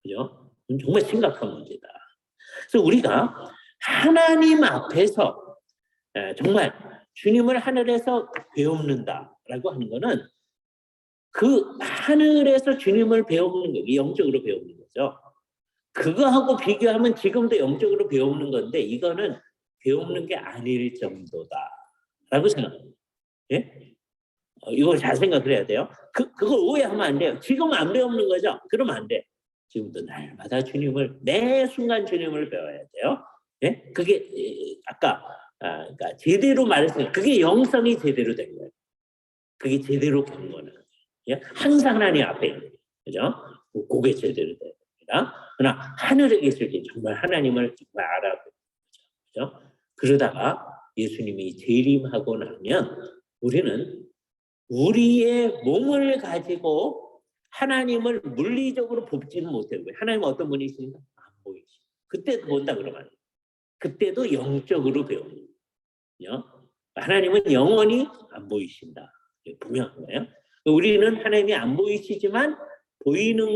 그죠? 정말 심각한 문제다. 그래서 우리가 하나님 앞에서 정말 주님을 하늘에서 배웁는다라고 하는 거는 그 하늘에서 주님을 배우는 거, 영적으로 배우는 거죠. 그거하고 비교하면 지금도 영적으로 배우는 건데 이거는 배우는 게 아닐 정도다라고 생각합니다. 예? 이걸 잘 생각을 해야 돼요. 그걸 오해하면 안 돼요. 지금 안 배우는 거죠. 그러면 안 돼. 지금도 날마다 주님을 매 순간 주님을 배워야 돼요. 예? 그게 아까 그러니까 제대로 말했으니까 그게 영성이 제대로 된 거예요. 그게 제대로 된 거는 항상 하나님 앞에 있는 거죠. 그게 제대로 된 겁니다. 그러나 하늘에 계실 때 정말 하나님을 정말 알아보는 거죠. 그죠? 그러다가 예수님이 재림하고 나면 우리는 우리의 몸을 가지고 하나님을 물리적으로 봅지는 못해요. 하나님은 어떤 분이십니까? 안 보이시. 그때도 본다 그러면 그때도 영적으로 배우는 거예요. 하나님은 영원히 안 보이신다. 분명한 거예요. 우리는 하나님이 안 보이시지만 보이는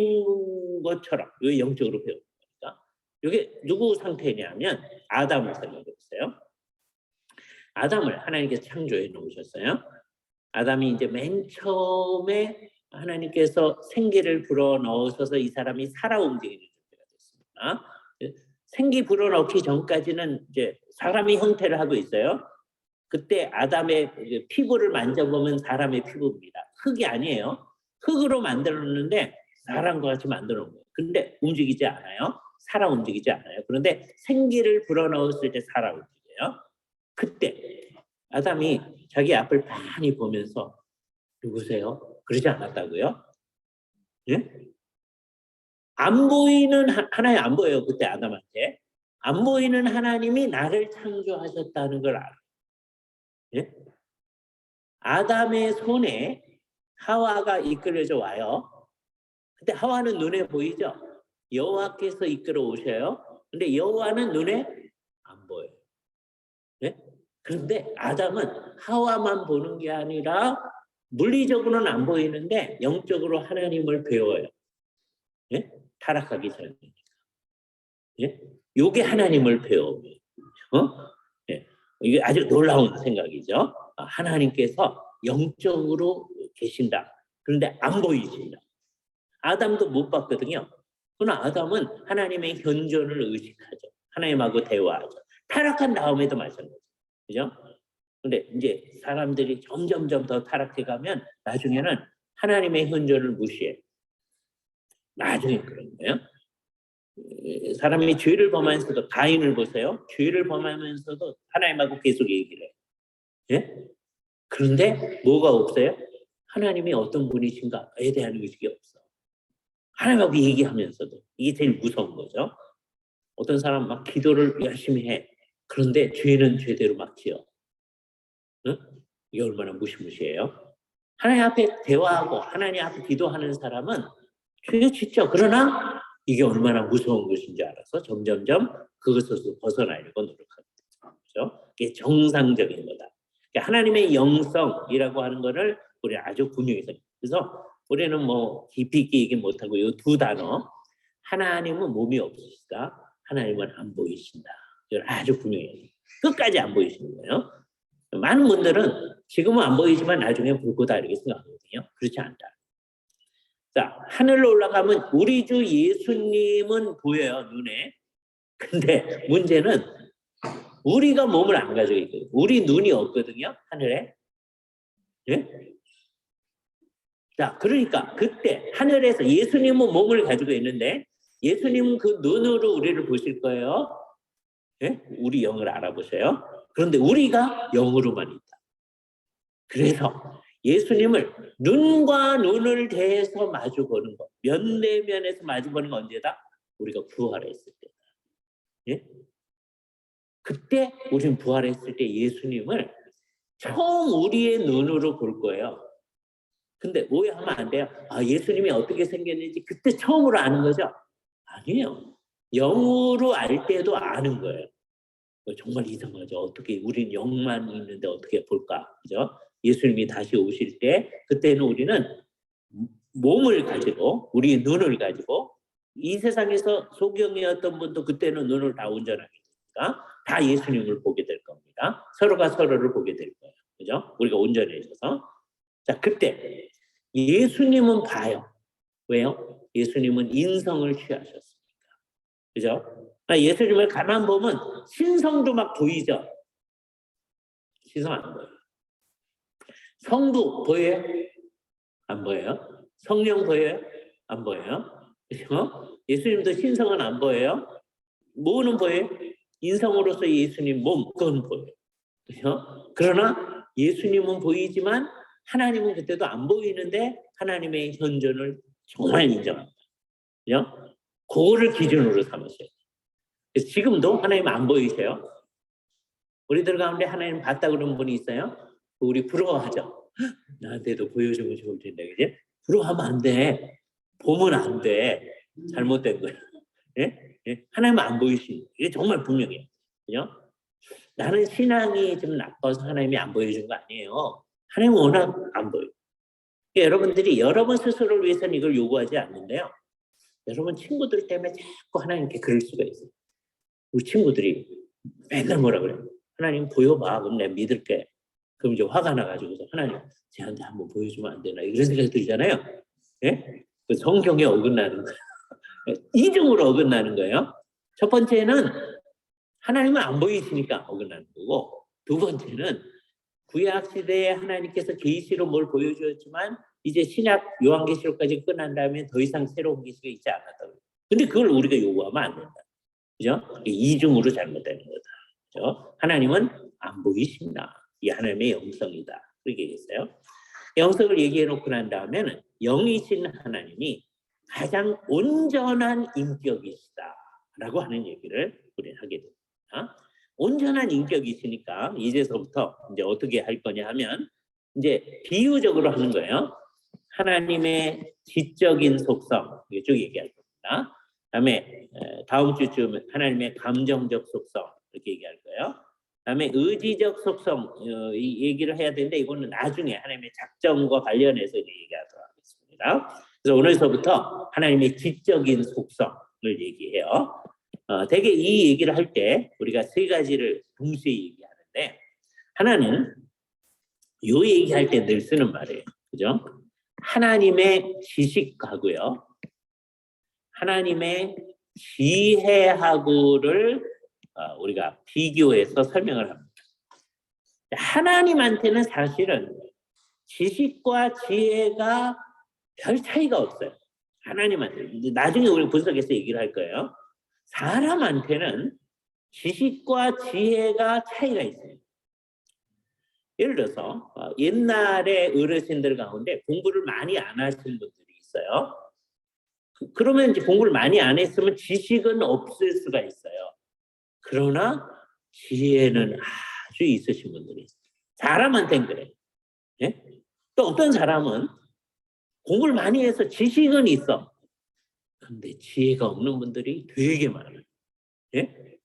것처럼 영적으로 배우는 거니까. 이게 누구 상태냐면 아담을 생각해 보세요. 아담을 하나님께서 창조해 놓으셨어요. 아담이 이제 맨 처음에 하나님께서 생기를 불어 넣으셔서 이 사람이 살아 움직이는 존재가 됐습니다. 생기 불어 넣기 전까지는 이제 사람의 형태를 하고 있어요. 그때 아담의 피부를 만져보면 사람의 피부입니다. 흙이 아니에요. 흙으로 만들었는데 사람과 같이 만들어 놓은 거예요. 근데 움직이지 않아요. 살아 움직이지 않아요. 그런데 생기를 불어넣었을 때 살아 움직여요. 그때 아담이 자기 앞을 많이 보면서 누구세요? 그러지 않았다고요? 예? 안 보이는 하나님 안 보여요. 그때 아담한테. 안 보이는 하나님이 나를 창조하셨다는 걸 알아요. 예? 아담의 손에 하와가 이끌어져 와요. 근데 하와는 눈에 보이죠? 여호와께서 이끌어 오셔요. 근데 여호와는 눈에 안 보여요. 네? 그런데 아담은 하와만 보는 게 아니라 물리적으로는 안 보이는데 영적으로 하나님을 배워요. 예? 타락하기 전에. 예? 요게 하나님을 배워요. 예. 이게 아주 놀라운 생각이죠. 하나님께서 영적으로 계신다. 그런데 안 보이신다. 아담도 못 봤거든요. 그러나 아담은 하나님의 현존을 의식하죠. 하나님하고 대화하죠. 타락한 다음에도 마찬가지. 그죠? 근데 이제 사람들이 점점점 더 타락해 가면 나중에는 하나님의 현존을 무시해. 나중에 그런 거예요. 사람이 죄를 범하면서도 가인을 보세요. 죄를 범하면서도 하나님하고 계속 얘기를 해요. 예? 그런데 뭐가 없어요? 하나님이 어떤 분이신가에 대한 의식이 없어. 하나님하고 얘기하면서도 이게 제일 무서운 거죠. 어떤 사람 막 기도를 열심히 해. 그런데 죄는 죄대로 막 지어. 응? 이게 얼마나 무시무시해요? 하나님 앞에 대화하고 하나님 앞에 기도하는 사람은 죄 짓죠. 그러나 이게 얼마나 무서운 것인지 알아서 점점점 그것에서 벗어나려고 노력합니다. 그렇죠? 이게 정상적인 거다. 그러니까 하나님의 영성이라고 하는 거를 우리 아주 분명해서 그래서 우리는 뭐 깊이 있게 얘기 못하고 이 두 단어 하나님은 몸이 없으시다. 하나님은 안 보이신다. 이걸 아주 분명해요. 끝까지 안 보이시는 거예요. 많은 분들은 지금은 안 보이지만 나중에 볼 거다 이렇게 생각하거든요. 그렇지 않다. 자, 하늘로 올라가면 우리 주 예수님은 보여요, 눈에. 근데 문제는 우리가 몸을 안 가지고 있거든요. 우리 눈이 없거든요, 하늘에. 예? 자, 그러니까 그때 하늘에서 예수님은 몸을 가지고 있는데 예수님은 그 눈으로 우리를 보실 거예요. 예? 우리 영을 알아보세요. 그런데 우리가 영으로만 있다. 그래서 예수님을 눈과 눈을 대해서 마주보는 것, 면대면에서 마주보는 건 언제다? 우리가 부활했을 때다. 예? 그때 우리는 부활했을 때 예수님을 처음 우리의 눈으로 볼 거예요. 근데 오해하면 안 돼요. 아, 예수님이 어떻게 생겼는지 그때 처음으로 아는 거죠? 아니에요. 영으로 알 때도 아는 거예요. 정말 이상하죠. 어떻게 우린 영만 있는데 어떻게 볼까? 그죠? 예수님이 다시 오실 때 그때는 우리는 몸을 가지고 우리의 눈을 가지고 이 세상에서 소경이었던 분도 그때는 눈을 다 온전하게 되니까 다 예수님을 보게 될 겁니다. 서로가 서로를 보게 될 거예요. 그죠? 우리가 온전해져서. 자, 그때 예수님은 봐요. 왜요? 예수님은 인성을 취하셨습니다. 그죠? 예수님을 가만 보면 신성도 막 보이죠? 신성 안 보여요. 성부 보여요? 안 보여요? 성령 보여요? 안 보여요? 그죠? 예수님도 신성은 안 보여요? 뭐는 보여요? 인성으로서 예수님 몸, 그건 보여요. 그죠? 그러나 예수님은 보이지만 하나님은 그때도 안 보이는데 하나님의 현존을 정말 인정합니다. 그죠? 그거를 기준으로 삼으세요. 그래서 지금도 하나님 안 보이세요? 우리들 가운데 하나님 봤다 그런 분이 있어요? 우리 부러워하죠? 나한테도 보여주면 좋을 텐데, 그지? 부러워하면 안 돼. 보면 안 돼. 잘못된 거예요. 예? 예? 하나님은 안 보이시는 이게 정말 분명해요. 그죠? 나는 신앙이 좀 나빠서 하나님이 안 보여준 거 아니에요. 하나님은 워낙 안 보여요. 그러니까 여러분들이 여러분 스스로를 위해서는 이걸 요구하지 않는데요. 여러분 친구들 때문에 자꾸 하나님께 그럴 수가 있어요. 우리 친구들이 맨날 뭐라 그래요? 하나님 보여봐. 그럼 내가 믿을게. 그럼 이제 화가 나가지고서 하나님 쟤한테 한번 보여주면 안 되나 이런 생각이 들잖아요. 예? 그 성경에 어긋나는 거예요. 이중으로 어긋나는 거예요. 첫 번째는 하나님은 안 보이시니까 어긋나는 거고 두 번째는 구약 시대에 하나님께서 계시로 뭘 보여주었지만 이제 신약 요한계시록까지 끝난 다음에 더 이상 새로운 계시가 있지 않았다고. 근데 그걸 우리가 요구하면 안 된다. 그죠? 이중으로 잘못되는 거다. 그죠? 하나님은 안 보이신다. 이 하나님의 영성이다. 그렇게 얘기했어요. 영성을 얘기해 놓고 난 다음에는 영이신 하나님이 가장 온전한 인격이시다라고 하는 얘기를 우리는 하게 됩니다. 온전한 인격이시니까 이제서부터 이제 어떻게 할 거냐 하면 이제 비유적으로 하는 거예요. 하나님의 지적인 속성 이게 쭉 얘기할 겁니다. 그다음에 다음 주쯤 하나님의 감정적 속성 이렇게 얘기할 거예요. 그다음에 의지적 속성 이 얘기를 해야 되는데 이거는 나중에 하나님의 작정과 관련해서 얘기하도록 하겠습니다. 그래서 오늘서부터 하나님의 지적인 속성을 얘기해요. 대개 이 얘기를 할 때 우리가 세 가지를 동시에 얘기하는데 하나는 요 얘기할 때 늘 쓰는 말이에요. 그죠? 하나님의 지식하고요. 하나님의 지혜하고를 우리가 비교해서 설명을 합니다. 하나님한테는 사실은 지식과 지혜가 별 차이가 없어요. 하나님한테. 나중에 우리 분석해서 얘기를 할 거예요. 사람한테는 지식과 지혜가 차이가 있어요. 예를 들어서 옛날에 어르신들 가운데 공부를 많이 안 하신 분들이 있어요. 그러면 이제 공부를 많이 안 했으면 지식은 없을 수가 있어요. 그러나 지혜는 아주 있으신 분들이 있어요. 사람한테는 그래. 예? 또 어떤 사람은 공부를 많이 해서 지식은 있어. 근데 지혜가 없는 분들이 되게 많아요. 예?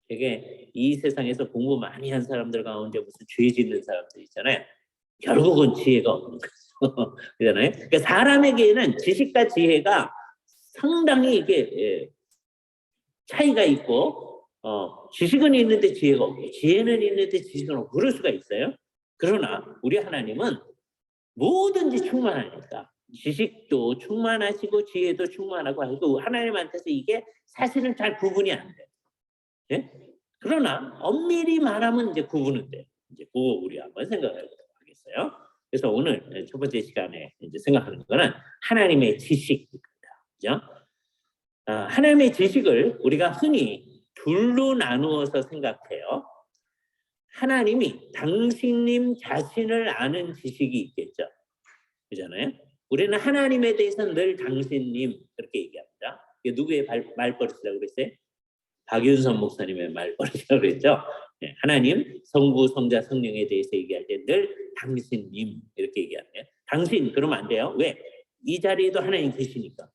되게 이 세상에서 공부 많이 한 사람들 가운데 무슨 죄 짓는 사람들 있잖아요. 결국은 지혜가 없는 거죠. 그잖아요. 그러니까 사람에게는 지식과 지혜가 상당히 이게 차이가 있고, 지식은 있는데 지혜가 없고, 지혜는 있는데 지식은 없고, 그럴 수가 있어요. 그러나 우리 하나님은 뭐든지 충만하니까 지식도 충만하시고 지혜도 충만하고 하고 하나님한테서 이게 사실은 잘 구분이 안 돼요. 예? 그러나 엄밀히 말하면 이제 구분은 돼요. 이제 그거 우리 한번 생각해 보도록 하겠어요. 그래서 오늘 첫 번째 시간에 이제 생각하는 거는 하나님의 지식입니다. 그죠? 하나님의 지식을 우리가 흔히 둘로 나누어서 생각해요. 하나님이 당신님 자신을 아는 지식이 있겠죠. 그잖아요. 우리는 하나님에 대해서는 늘 당신님 그렇게 얘기합니다. 이게 누구의 말버릇이라고 그랬어요? 박윤선 목사님의 말버릇이라고 그랬죠. 네, 하나님, 성부, 성자, 성령에 대해서 얘기할 때 늘 당신님 이렇게 얘기하네요. 당신 그러면 안 돼요. 왜? 이 자리에도 하나님 계시니까.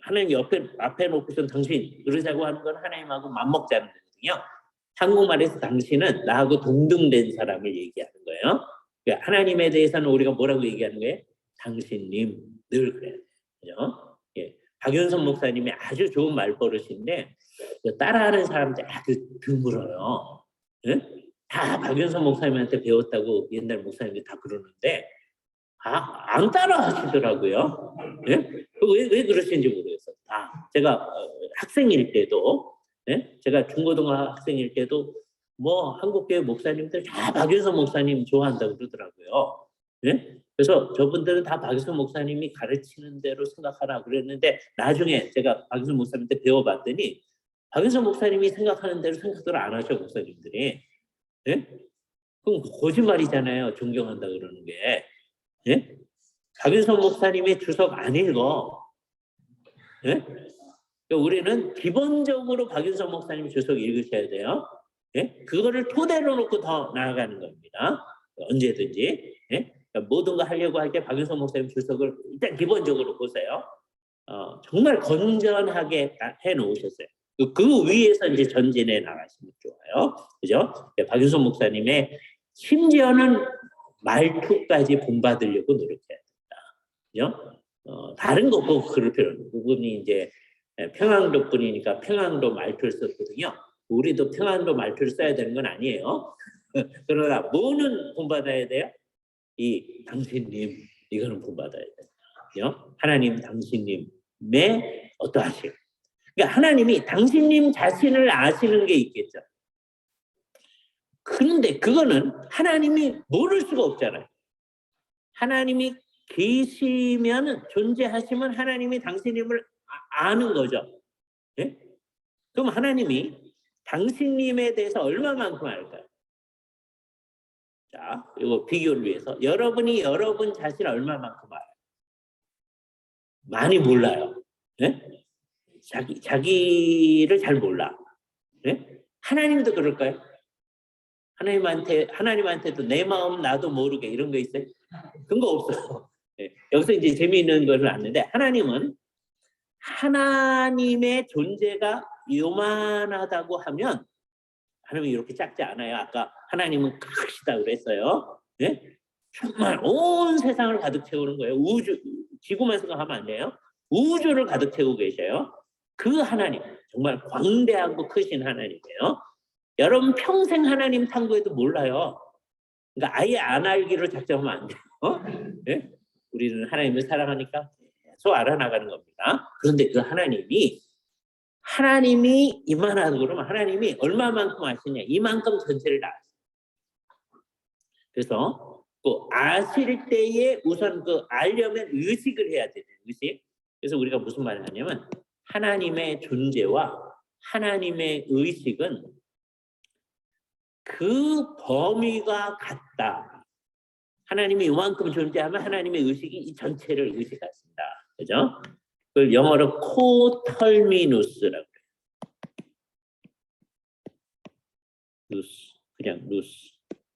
하나님 앞에 놓고선 당신 그러자고 하는 건 하나님하고 맞먹자는 거거든요. 한국말에서 당신은 나하고 동등된 사람을 얘기하는 거예요. 그러니까 하나님에 대해서는 우리가 뭐라고 얘기하는 거예요? 당신님 늘 그래요. 그죠? 예. 박윤선 목사님이 아주 좋은 말버릇인데 따라하는 사람들 아주 드물어요. 예? 다 박윤선 목사님한테 배웠다고 옛날 목사님들이 다 그러는데 안 따라 하시더라고요. 예? 왜 그러시는지 모르겠어요. 제가 학생일 때도, 예? 제가 중고등학생일 때도 뭐 한국교회 목사님들 다 박윤선 목사님 좋아한다고 그러더라고요. 예? 그래서 저분들은 다 박윤선 목사님이 가르치는 대로 생각하라 그랬는데 나중에 제가 박윤선 목사님한테 배워봤더니 박윤선 목사님이 생각하는 대로 생각을 안 하셔 목사님들이. 예? 그럼 거짓말이잖아요. 존경한다 그러는 게. 예? 박윤선 목사님의 주석 안 읽어. 예? 우리는 기본적으로 박윤선 목사님 주석 읽으셔야 돼요. 예? 그거를 토대로 놓고 더 나아가는 겁니다. 언제든지. 예? 그러니까 모든 거 하려고 할 때 박윤선 목사님 주석을 일단 기본적으로 보세요. 정말 건전하게 해 놓으셨어요. 그 위에서 이제 전진해 나가시면 좋아요. 그죠? 박윤선 목사님의 심지어는 말투까지 본받으려고 노력해야 된다. 그죠? 다른 거 꼭 그럴 필요는 없고 그분이 이제 평안도 분이니까 평안도 말투를 썼거든요. 우리도 평안도 말투를 써야 되는 건 아니에요. 그러나 뭐는 본받아야 돼요? 이 당신님 이거는 본받아야 돼요. 그죠? 하나님 당신님의 어떠하심. 그러니까 하나님이 당신님 자신을 아시는 게 있겠죠. 그런데 그거는 하나님이 모를 수가 없잖아요. 하나님이 계시면 존재하시면 하나님이 당신님을 아는 거죠. 예? 그럼 하나님이 당신님에 대해서 얼마만큼 알까요? 자, 이거 비교를 위해서 여러분이 여러분 자신을 얼마만큼 알아요? 많이 몰라요. 예? 자기를 잘 몰라. 예? 하나님도 그럴까요? 하나님한테도 내 마음 나도 모르게 이런 거 있어요? 그런 거 없어요. 예. 여기서 이제 재미있는 것을 아는데 하나님은 하나님의 존재가 요만하다고 하면 하나님이 이렇게 작지 않아요. 아까 하나님은 크시다 그랬어요. 예? 정말 온 세상을 가득 채우는 거예요. 지구만 생각하면 안 돼요. 우주를 가득 채우고 계셔요. 그 하나님 정말 광대하고 크신 하나님이에요. 여러분 평생 하나님 탐구해도 몰라요. 그러니까 아예 안 알기로 작정하면 안 돼요. 네? 우리는 하나님을 사랑하니까 계속 알아나가는 겁니다. 그런데 그 하나님이 이만하다 그러면 하나님이 얼마만큼 아시냐? 이만큼 전체를 다 아시죠. 그래서 그 아실 때에 우선 그 알려면 의식을 해야 되는 의식. 그래서 우리가 무슨 말을 하냐면 하나님의 존재와 하나님의 의식은 그 범위가 같다. 하나님이 이만큼 존재하면 하나님의 의식이 이 전체를 의식하신다. 그죠? 그걸 영어로 코털미누스라고 해요. 누스, 그냥 누스.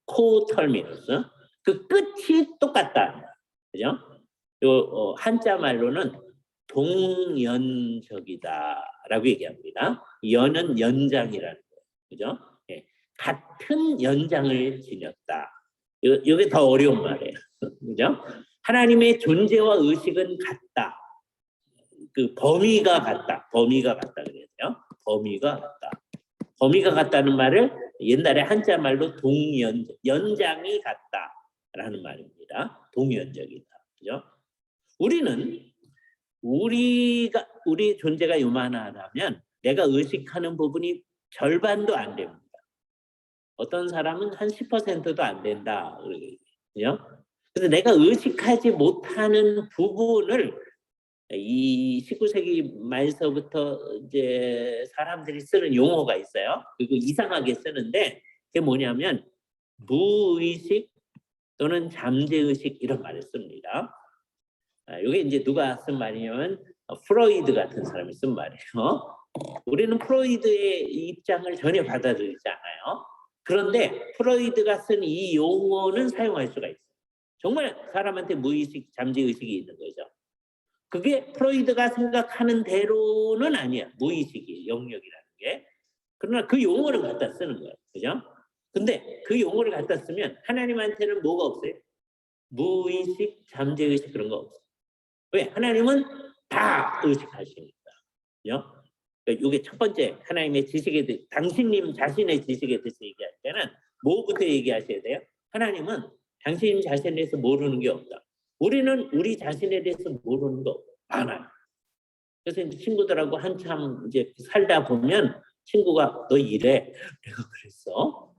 코털미누스. 그 끝이 똑같다. 그죠? 요 한자 말로는 동연적이다라고 얘기합니다. 연은 연장이라는 거예요. 그죠? 예. 같은 연장을 지녔다. 이게 더 어려운 말이에요. 그죠? 하나님의 존재와 의식은 같다. 그 범위가 같다. 범위가 같다 그래요. 범위가 같다. 범위가 같다는 말을 옛날에 한자 말로 연장이 같다라는 말입니다. 동연적이다. 그죠? 우리 존재가 요만하다면 내가 의식하는 부분이 절반도 안 됩니다. 어떤 사람은 한 10%도 안 된다. 그죠? 그래서 내가 의식하지 못하는 부분을 이 19세기 말서부터 이제 사람들이 쓰는 용어가 있어요. 그리고 이상하게 쓰는데 그게 뭐냐면 무의식 또는 잠재의식 이런 말을 씁니다. 이게 이제 누가 쓴 말이냐면 프로이드 같은 사람이 쓴 말이에요. 우리는 프로이드의 입장을 전혀 받아들이지 않아요. 그런데 프로이드가 쓴 이 용어는 사용할 수가 있어요. 정말 사람한테 무의식, 잠재의식이 있는 거죠. 그게 프로이드가 생각하는 대로는 아니야. 무의식이 영역이라는 게. 그러나 그 용어를 갖다 쓰는 거예요. 그죠? 근데 그 용어를 갖다 쓰면 하나님한테는 뭐가 없어요? 무의식, 잠재의식 그런 거 없어요. 왜? 하나님은 다 의식하시니까. 그죠? 그러니까 이게 첫 번째 하나님의 지식에 대해 당신님 자신의 지식에 대해서 얘기할 때는 뭐부터 얘기하셔야 돼요? 하나님은 당신 자신에 대해서 모르는 게 없다. 우리는 우리 자신에 대해서 모르는 거 많아요. 그래서 이제 친구들하고 한참 이제 살다 보면 친구가 너 이래 내가 그랬어.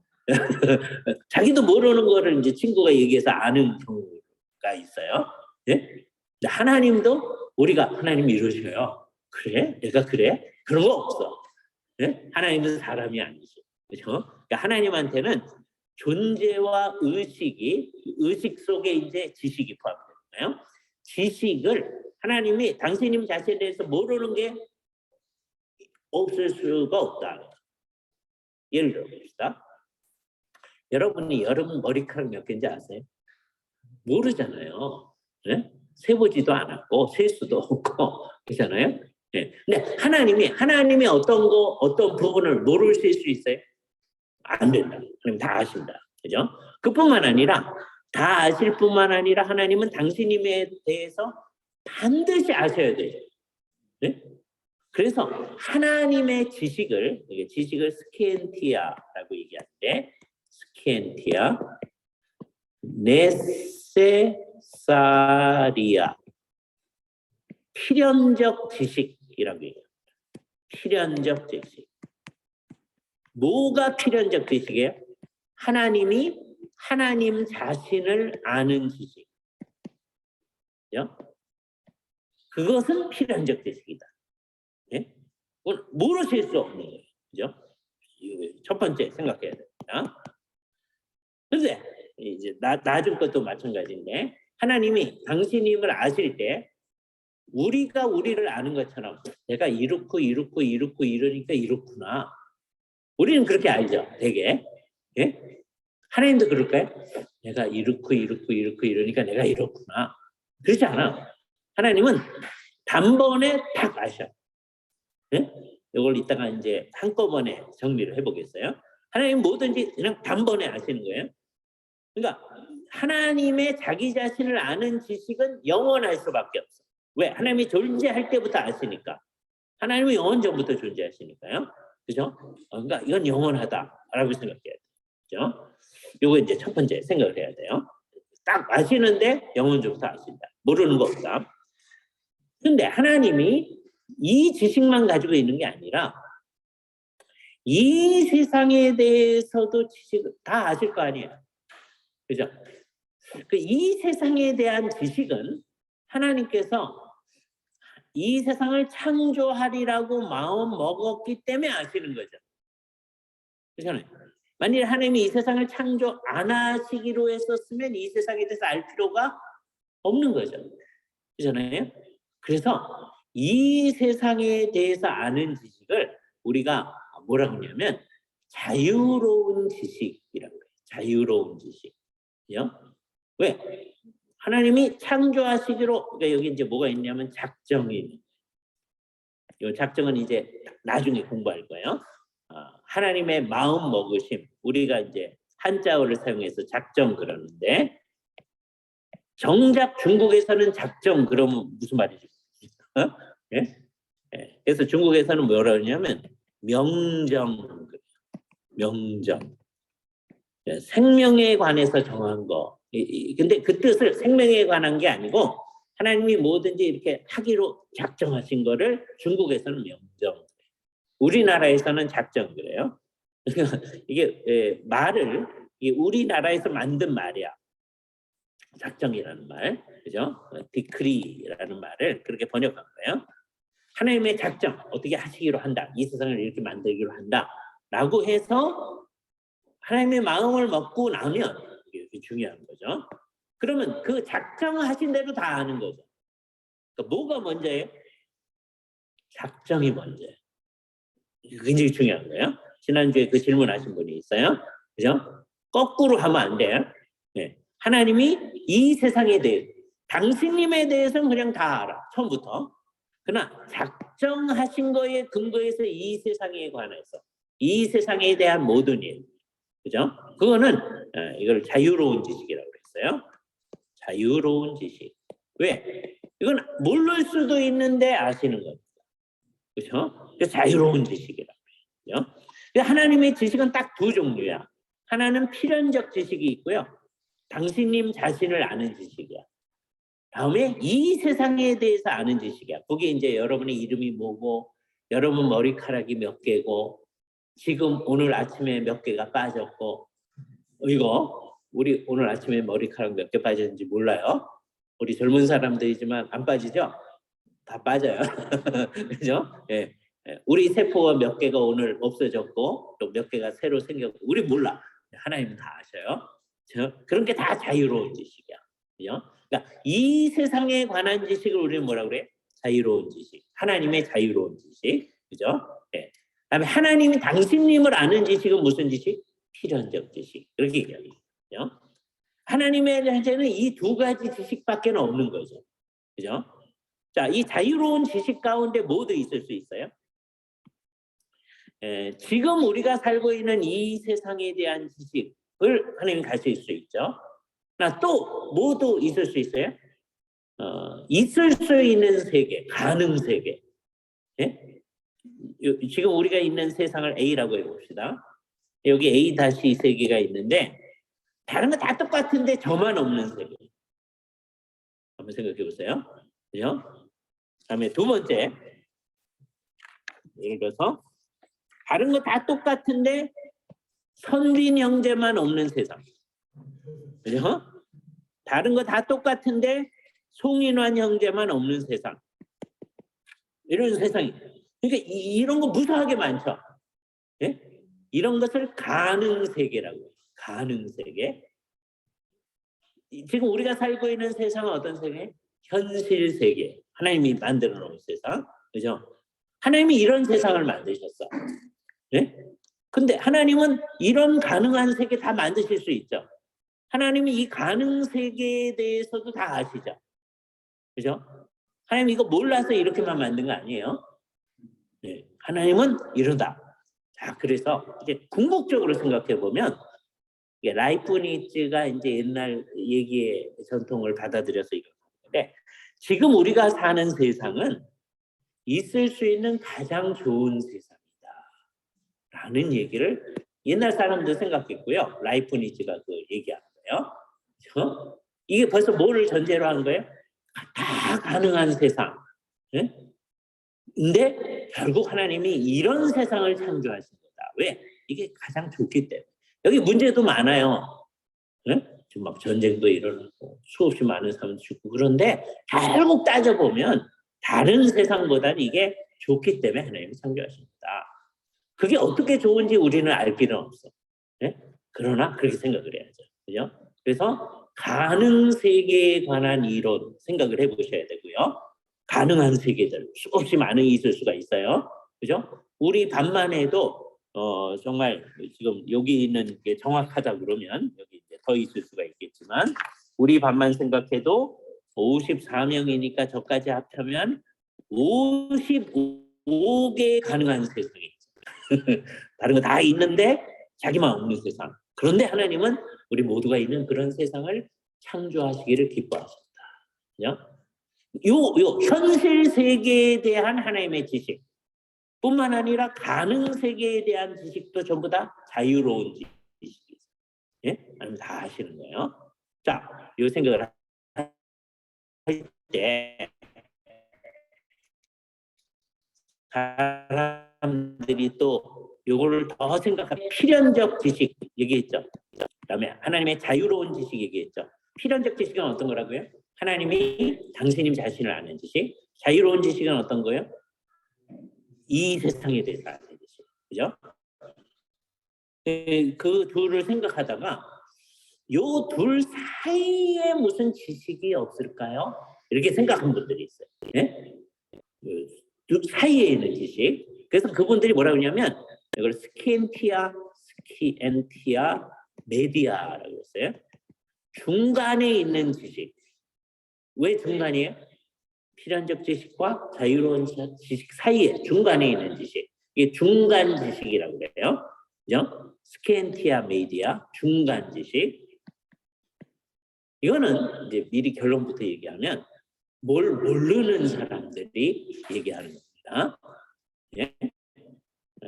자기도 모르는 거를 이제 친구가 얘기해서 아는 경우가 있어요. 예? 하나님도 우리가 하나님 이러셔요. 그래? 내가 그래? 그런 거 없어. 예? 하나님은 사람이 아니죠. 그렇죠? 그러니까 하나님한테는 존재와 의식 속에 이제 지식이 포함되나요? 지식을 하나님이 당신님 자신에 대해서 모르는 게 없을 수가 없다. 예를 들어 봅시다. 여러분이 여러분 머리카락 몇 개인지 아세요? 모르잖아요. 네? 세보지도 않았고 셀 수도 없고 그렇잖아요. 네. 근데 하나님이 어떤 부분을 모르실 수 있어요? 안 된다. 하나님 다 아신다. 그죠? 그뿐만 아니라 다 아실 뿐만 아니라 하나님은 당신님에 대해서 반드시 아셔야 돼요. 네? 그래서 하나님의 지식을 스키엔티아라고 얘기하는데 스키엔티아 네세사리아 필연적 지식이라고 얘기합니다. 필연적 지식. 뭐가 필연적 지식이에요? 하나님이 하나님 자신을 아는 지식. 그죠? 그것은 필연적 지식이다. 예? 모르실 수 없는 거예요. 그죠? 첫 번째 생각해야 됩니다. 그런데 이제 나중 것도 마찬가지인데 하나님이 당신님을 아실 때 우리가 우리를 아는 것처럼 내가 이렇고 이러니까 이렇구나. 우리는 그렇게 알죠. 되게. 예? 하나님도 그럴까요? 내가 이렇고 이러니까 내가 이렇구나. 그렇지 않아. 하나님은 단번에 딱 아셔. 예? 이걸 이따가 이제 한꺼번에 정리를 해보겠어요. 하나님 뭐든지 그냥 단번에 아시는 거예요. 그러니까 하나님의 자기 자신을 아는 지식은 영원할 수밖에 없어. 왜? 하나님이 존재할 때부터 아시니까. 하나님은 영원 전부터 존재하시니까요. 그죠? 그러니까 이건 영원하다라고 생각해야 돼요. 그죠? 요거 이제 첫 번째 생각을 해야 돼요. 딱 아시는데 영원 전부터 아신다. 모르는 거 없다. 근데 하나님이 이 지식만 가지고 있는 게 아니라 이 세상에 대해서도 지식을 다 아실 거 아니에요. 그죠? 이 세상에 대한 지식은 하나님께서 이 세상을 창조하리라고 마음 먹었기 때문에 아시는 거죠. 그렇잖아요. 만일 하나님이 이 세상을 창조 안 하시기로 했었으면 이 세상에 대해서 알 필요가 없는 거죠. 그렇잖아요. 그래서 이 세상에 대해서 아는 지식을 우리가 뭐라 그러냐면 자유로운 지식이라고 해요. 자유로운 지식. 그죠? 왜? 하나님이 창조하시기로, 그러니까 여기 이제 뭐가 있냐면 작정이. 이 작정은 이제 나중에 공부할 거예요. 하나님의 마음 먹으심. 우리가 이제 한자어를 사용해서 작정 그러는데, 정작 중국에서는 작정 그러면 무슨 말이죠? 예? 예. 그래서 중국에서는 뭐라 그러냐면 명정. 명정. 예, 생명에 관해서 정한 거. 근데 그 뜻을 생명에 관한 게 아니고 하나님이 뭐든지 이렇게 하기로 작정하신 거를 중국에서는 명정. 우리나라에서는 작정 그래요. 이게 말을 우리나라에서 만든 말이야. 작정이라는 말, 그죠? 디크리라는 말을 그렇게 번역한 거예요. 하나님의 작정, 어떻게 하시기로 한다. 이 세상을 이렇게 만들기로 한다. 라고 해서 하나님의 마음을 먹고 나면 이게 중요한 거죠. 그러면 그 작정하신 대로 다 아는 거죠. 그러니까 뭐가 먼저예요? 작정이 먼저예요. 굉장히 중요한 거예요. 지난주에 그 질문하신 분이 있어요. 그죠? 거꾸로 하면 안 돼요. 네. 하나님이 이 세상에 대해, 당신님에 대해서는 그냥 다 알아. 처음부터. 그러나 작정하신 거에 근거해서 이 세상에 관해서, 이 세상에 대한 모든 일, 그죠? 그거는 이걸 자유로운 지식이라고 그랬어요. 자유로운 지식. 왜? 이건 모를 수도 있는데 아시는 겁니다. 그죠? 자유로운 지식이라고 그래요. 하나님의 지식은 딱 두 종류야. 하나는 필연적 지식이 있고요. 당신님 자신을 아는 지식이야. 다음에 이 세상에 대해서 아는 지식이야. 거기에 이제 여러분의 이름이 뭐고, 여러분 머리카락이 몇 개고, 지금 오늘 아침에 몇 개가 빠졌고, 이거 우리 오늘 아침에 머리카락 몇 개 빠졌는지 몰라요. 우리 젊은 사람들이지만 안 빠지죠? 다 빠져요. 그죠? 예. 우리 세포가 몇 개가 오늘 없어졌고 또 몇 개가 새로 생겼고 우리 몰라. 하나님은 다 아셔요. 그런 게 다 자유로운 지식이야. 그죠? 그러니까 이 세상에 관한 지식을 우리는 뭐라 그래? 자유로운 지식. 하나님의 자유로운 지식. 그죠? 예. 그다음에 하나님이 당신님을 아는 지식은 무슨 지식? 필연적 지식. 그렇게 얘기해요. 하나님에 대해서는 이 두 가지 지식밖에 없는 거죠. 그죠? 자, 이 자유로운 지식 가운데 뭐도 있을 수 있어요? 지금 우리가 살고 있는 이 세상에 대한 지식을 하나님 가실 수 있죠. 또 뭐도 있을 수 있어요? 있을 수 있는 세계, 가능 세계. 예? 지금 우리가 있는 세상을 A라고 해봅시다. 여기 A-이 세계가 있는데 다른 거 다 똑같은데 저만 없는 세계. 한번 생각해 보세요. 그죠? 다음에 두 번째, 예를 들어서 다른 거 다 똑같은데 선빈 형제만 없는 세상. 그죠? 다른 거 다 똑같은데 송인환 형제만 없는 세상. 이런 세상이. 그러니까 이런 거 무수하게 많죠. 예? 이런 것을 가능 세계라고 해요. 가능 세계. 지금 우리가 살고 있는 세상은 어떤 세계? 현실 세계. 하나님이 만들어 놓은 세상. 그죠? 하나님이 이런 세상을 만드셨어. 예? 근데 하나님은 이런 가능한 세계 다 만드실 수 있죠. 하나님이 이 가능 세계에 대해서도 다 아시죠. 그죠? 하나님 이거 몰라서 이렇게만 만든 거 아니에요. 네. 하나님은 이러다. 자, 그래서 이제 궁극적으로 생각해 보면 라이프니츠가 이제 옛날 얘기의 전통을 받아들여서 이러는데 지금 우리가 사는 세상은 있을 수 있는 가장 좋은 세상이다. 라는 얘기를 옛날 사람도 생각했고요. 라이프니츠가 그 얘기한 거예요. 그렇죠? 이게 벌써 뭐를 전제로 한 거예요? 다 가능한 세상. 네? 근데 결국 하나님이 이런 세상을 창조하신 거다. 왜? 이게 가장 좋기 때문에. 여기 문제도 많아요. 네? 지금 막 전쟁도 일어나고 수없이 많은 사람도 죽고 그런데 결국 따져보면 다른 세상보다는 이게 좋기 때문에 하나님이 창조하십니다. 그게 어떻게 좋은지 우리는 알 필요는 없어. 네? 그러나 그렇게 생각을 해야죠. 그죠? 그래서 가능 세계에 관한 이론 생각을 해보셔야 되고요. 가능한 세계들 수없이 많은 있을 수가 있어요. 그죠? 우리 밤만 해도 정말 지금 여기 있는 게 정확하다 그러면 여기 이제 더 있을 수가 있겠지만 우리 밤만 생각해도 54명이니까 저까지 합하면 55개 가능한 세상이 있죠. 다른 거 다 있는데 자기만 없는 세상. 그런데 하나님은 우리 모두가 있는 그런 세상을 창조하시기를 기뻐하십니다. 요 현실 세계에 대한 하나님의 지식 뿐만 아니라 가능 세계에 대한 지식도 전부 다 자유로운 지식이죠. 예? 하나님 다 하시는 거예요. 자, 이 생각을 할 때 사람들이 또 요거를 더 생각하면 필연적 지식 얘기했죠. 그다음에 하나님의 자유로운 지식 얘기했죠. 필연적 지식은 어떤 거라고요? 하나님이 당신님 자신을 아는 지식. 자유로운 지식은 어떤 거예요? 이 세상에 대해서 아는 지식. 그죠? 그 둘을 생각하다가 요 둘 사이에 무슨 지식이 없을까요? 이렇게 생각한 분들이 있어요. 네? 그 사이에 있는 지식. 그래서 그분들이 뭐라고 하냐면 이걸 스키엔티아 메디아라고 했어요. 중간에 있는 지식. 왜 중간이에요? 필연적 지식과 자유로운 지식 사이에 중간에 있는 지식. 이게 중간 지식이라고 그래요. 그죠? 스키엔티아 메디아 중간 지식. 이거는 이제 미리 결론부터 얘기하면 뭘 모르는 사람들이 얘기하는 겁니다. 예?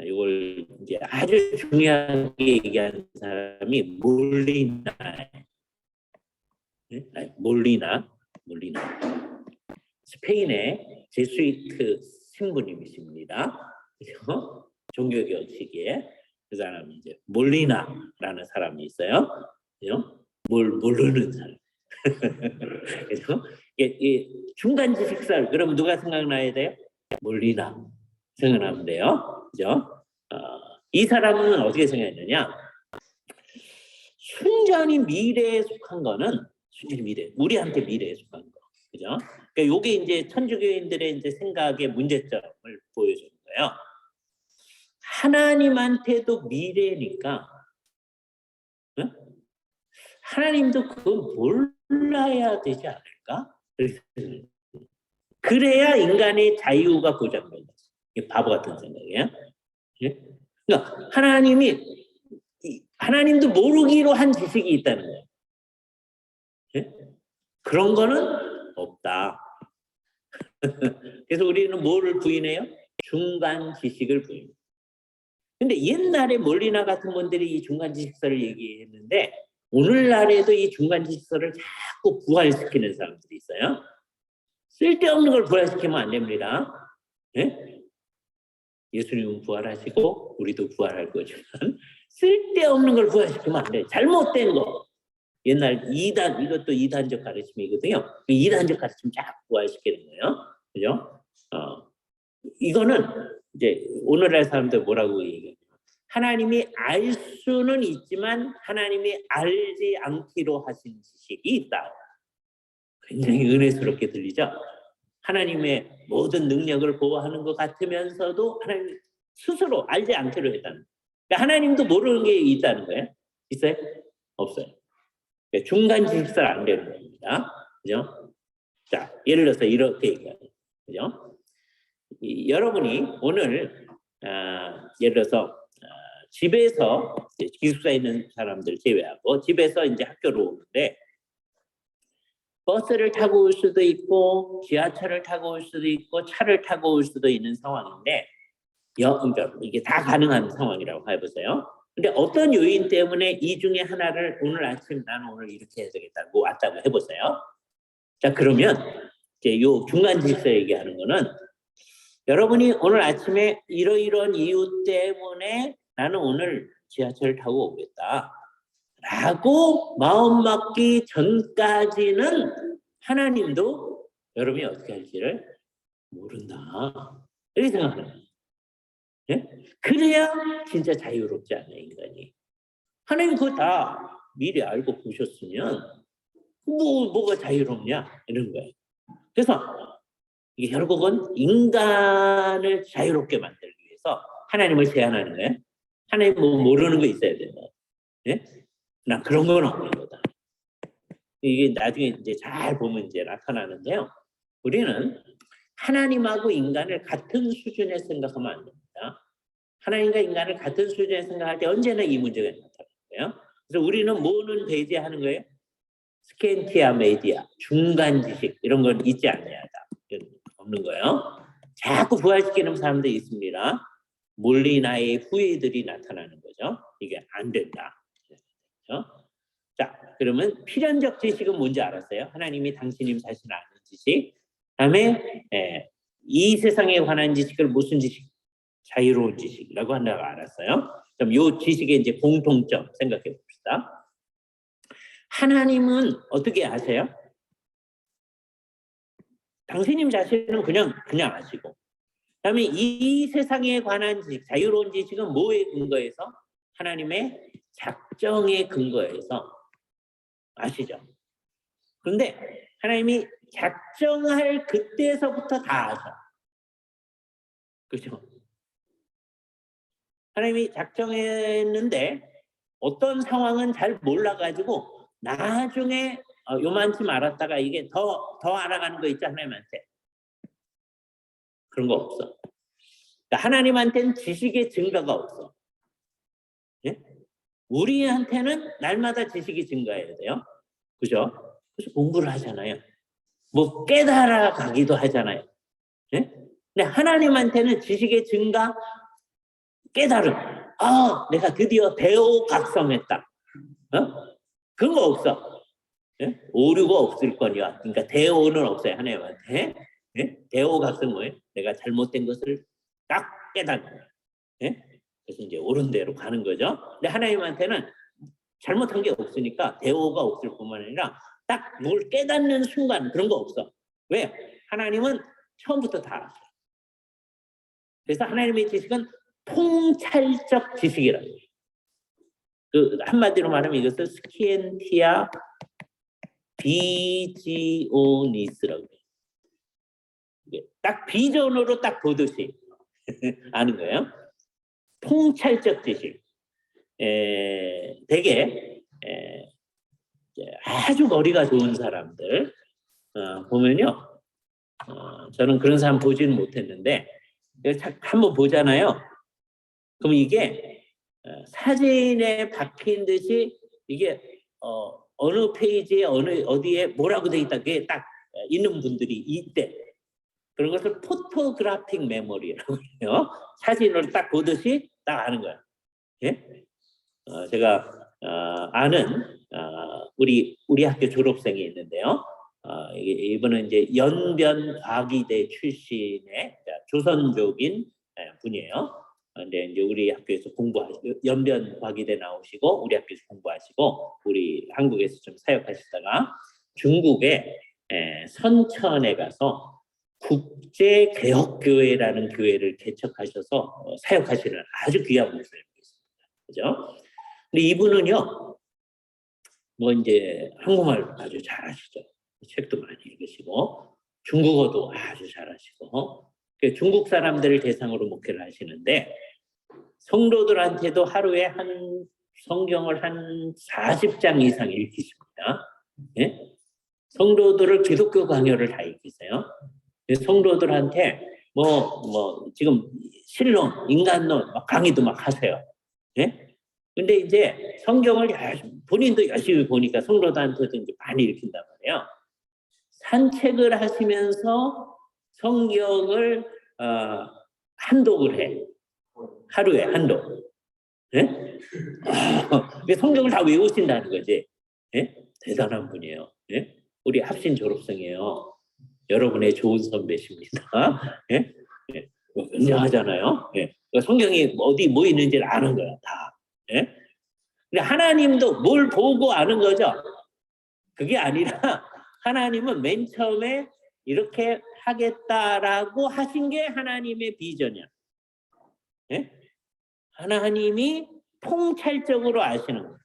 이걸 이제 아주 중요하게 얘기하는 사람이 몰리나, 예? 몰리나, 스페인의 제수이트 신부님이십니다. 그죠? 종교개혁 시기에 그 사람이 이제 몰리나라는 사람이 있어요. 그죠? 뭘 모르는 사람. 그래서 중간 지식설 그럼 누가 생각나야 돼요? 몰리나 생각나면 돼요. 그죠? 이 사람은 어떻게 생각했느냐? 순전히 미래에 속한 거는 순전히 미래, 우리한테 미래에 속한 거, 그죠? 그러니까 요게 이제 천주교인들의 이제 생각의 문제점을 보여주는 거예요. 하나님한테도 미래니까, 응? 하나님도 그걸 몰라야 되지 않을까? 그래야 인간의 자유가 보장된다. 이게 바보 같은 생각이에요. 예? 그러니까 하나님도 모르기로 한 지식이 있다는 거예요. 예? 그런 거는 없다. 그래서 우리는 뭐를 부인해요? 중간 지식을 부인해요. 근데 옛날에 몰리나 같은 분들이 이 중간 지식설을 얘기했는데 오늘날에도 이 중간 지식설을 자꾸 부활시키는 사람들이 있어요. 쓸데없는 걸 부활시키면 안 됩니다. 예? 예수님은 부활하시고 우리도 부활할 거지만 쓸데없는 걸 부활시키면 안 돼. 잘못된 거. 옛날 이것도 이단적 가르침이거든요. 이단적 가르침 쫙 부활시키는 거예요. 그죠? 이거는 이제 오늘날 사람들 뭐라고 얘기해요? 하나님이 알 수는 있지만 하나님이 알지 않기로 하신 지식이 있다. 굉장히 은혜스럽게 들리죠? 하나님의 모든 능력을 보호하는 것 같으면서도 하나님 스스로 알지 않기로 했다는 거예요. 그러니까 하나님도 모르는 게 있다는 거예요. 있어요? 없어요. 그러니까 중간 지식설 안 되는 겁니다. 그죠? 자, 예를 들어서 이렇게 얘기해요. 그죠? 여러분이 오늘 예를 들어서 집에서 기숙사에 있는 사람들 제외하고 집에서 이제 학교로 오는데 버스를 타고 올 수도 있고 지하철을 타고 올 수도 있고 차를 타고 올 수도 있는 상황인데 그러니까 이게 다 가능한 상황이라고 해보세요. 근데 어떤 요인 때문에 이 중에 하나를 오늘 아침 나는 오늘 이렇게 해야 되겠다고 왔다고 해보세요. 자, 그러면 이제 요 중간 질서 얘기하는 거는 여러분이 오늘 아침에 이러이러한 이유 때문에 나는 오늘 지하철 타고 오겠다 라고 마음 먹기 전까지는 하나님도 여러분이 어떻게 할지를 모른다. 이렇게 생각하는 거예요. 예? 그래야 진짜 자유롭지 않아요, 인간이. 하나님 그거 다 미리 알고 보셨으면 뭐가 자유롭냐 이런 거예요. 그래서 이게 결국은 인간을 자유롭게 만들기 위해서 하나님을 제한하는 거예요. 하나님 뭐 모르는 거 있어야 된다. 예? 나 그런 건 없는 거다. 이게 나중에 이제 잘 보면 이제 나타나는데요. 우리는 하나님하고 인간을 같은 수준에 생각하면 안 됩니다. 하나님과 인간을 같은 수준에 생각할 때 언제나 이 문제가 나타나요. 그래서 우리는 뭐는 배제하는 거예요? 스캔티아 메디아, 중간 지식 이런 건 있지 않냐다. 없는 거예요. 자꾸 부활시키는 사람들이 있습니다. 몰리나의 후예들이 나타나는 거죠. 이게 안 된다. 그렇죠? 자, 그러면 필연적 지식은 뭔지 알았어요? 하나님이 당신님 자신을 아는 지식. 그다음에 이 세상에 관한 지식을 무슨 지식? 자유로운 지식이라고 한다고 알았어요. 그럼 이 지식의 이제 공통점 생각해 봅시다. 하나님은 어떻게 아세요? 당신님 자신은 그냥 아시고, 그다음에 이 세상에 관한 지식, 자유로운 지식은 뭐에 근거해서? 하나님의 작정에 근거해서 아시죠? 그런데 하나님이 작정할 그때서부터 다 아셔. 그렇죠? 하나님이 작정했는데 어떤 상황은 잘 몰라가지고 나중에 요만큼 알았다가 이게 더 알아가는 거 있죠, 하나님한테. 그런 거 없어. 그러니까 하나님한테는 지식의 증가가 없어. 예? 우리한테는 날마다 지식이 증가해야 돼요. 그죠? 그래서 공부를 하잖아요. 뭐 깨달아 가기도 하잖아요. 예? 근데 하나님한테는 지식의 증가, 깨달음. 내가 드디어 대오각성했다. 그런 거 없어. 예? 오류가 없을 거냐. 그러니까 대오는 없어요, 하나님한테. 예? 대오각성 뭐예요? 내가 잘못된 것을 딱 깨닫는 거예요. 예? 그래서 이제 옳은 대로 가는 거죠. 근데 하나님한테는 잘못한 게 없으니까 대오가 없을 뿐만 아니라 딱 뭘 깨닫는 순간 그런 거 없어. 왜? 하나님은 처음부터 다 알았어요. 그래서 하나님의 지식은 통찰적 지식이라고 해요. 그 한마디로 말하면 이것을 스키엔티아 비지오니스라고 해요. 딱 비전으로 딱 보듯이 아는 거예요. 통찰적 지식. 되게 아주 머리가 좋은 사람들 보면요. 저는 그런 사람 보지는 못했는데 한번 보잖아요. 그럼 이게 사진에 박힌 듯이 이게 어느 페이지에 어디에 뭐라고 돼 있다 그게 딱 있는 분들이 있대. 그런 것을 포토그래픽 메모리라고 해요. 사진으로 딱 보듯이 딱 아는 거야. 예? 제가 아는 우리 학교 졸업생이 있는데요. 이분은 이제 연변과기대 출신의 조선족인 분이에요. 근데 이제 우리 학교에서 공부하시고 연변과기대 나오시고 우리 학교에서 공부하시고 우리 한국에서 좀 사역하시다가 중국의 선천에 가서 국제개혁교회라는 교회를 개척하셔서 사역하시는 아주 귀한 목사님이십니다. 그죠? 근데 이분은요, 뭐 이제 한국말 아주 잘하시죠. 책도 많이 읽으시고 중국어도 아주 잘하시고 중국 사람들을 대상으로 목회를 하시는데 성도들한테도 하루에 한 성경을 한 40장 이상 읽히십니다. 예? 성도들을 기독교 강요를 다 읽히세요. 성도들한테 뭐 지금 신론, 인간론 강의도 막 하세요. 예? 근데 이제 성경을 본인도 열심히 보니까 성도들한테도 이제 많이 읽힌단 말이에요. 산책을 하시면서 성경을 한독을 해. 하루에 한독. 예? 성경을 다 외우신다는 거지. 예? 대단한 분이에요. 예? 우리 합신 졸업생이에요. 여러분의 좋은 선배십니다. 예? 예. 굉장하잖아요. 예. 성경이 어디 뭐 있는지를 아는 거야, 다. 예? 근데 하나님도 뭘 보고 아는 거죠? 그게 아니라 하나님은 맨 처음에 이렇게 하겠다라고 하신 게 하나님의 비전이야. 예? 하나님이 통찰적으로 아시는 거야.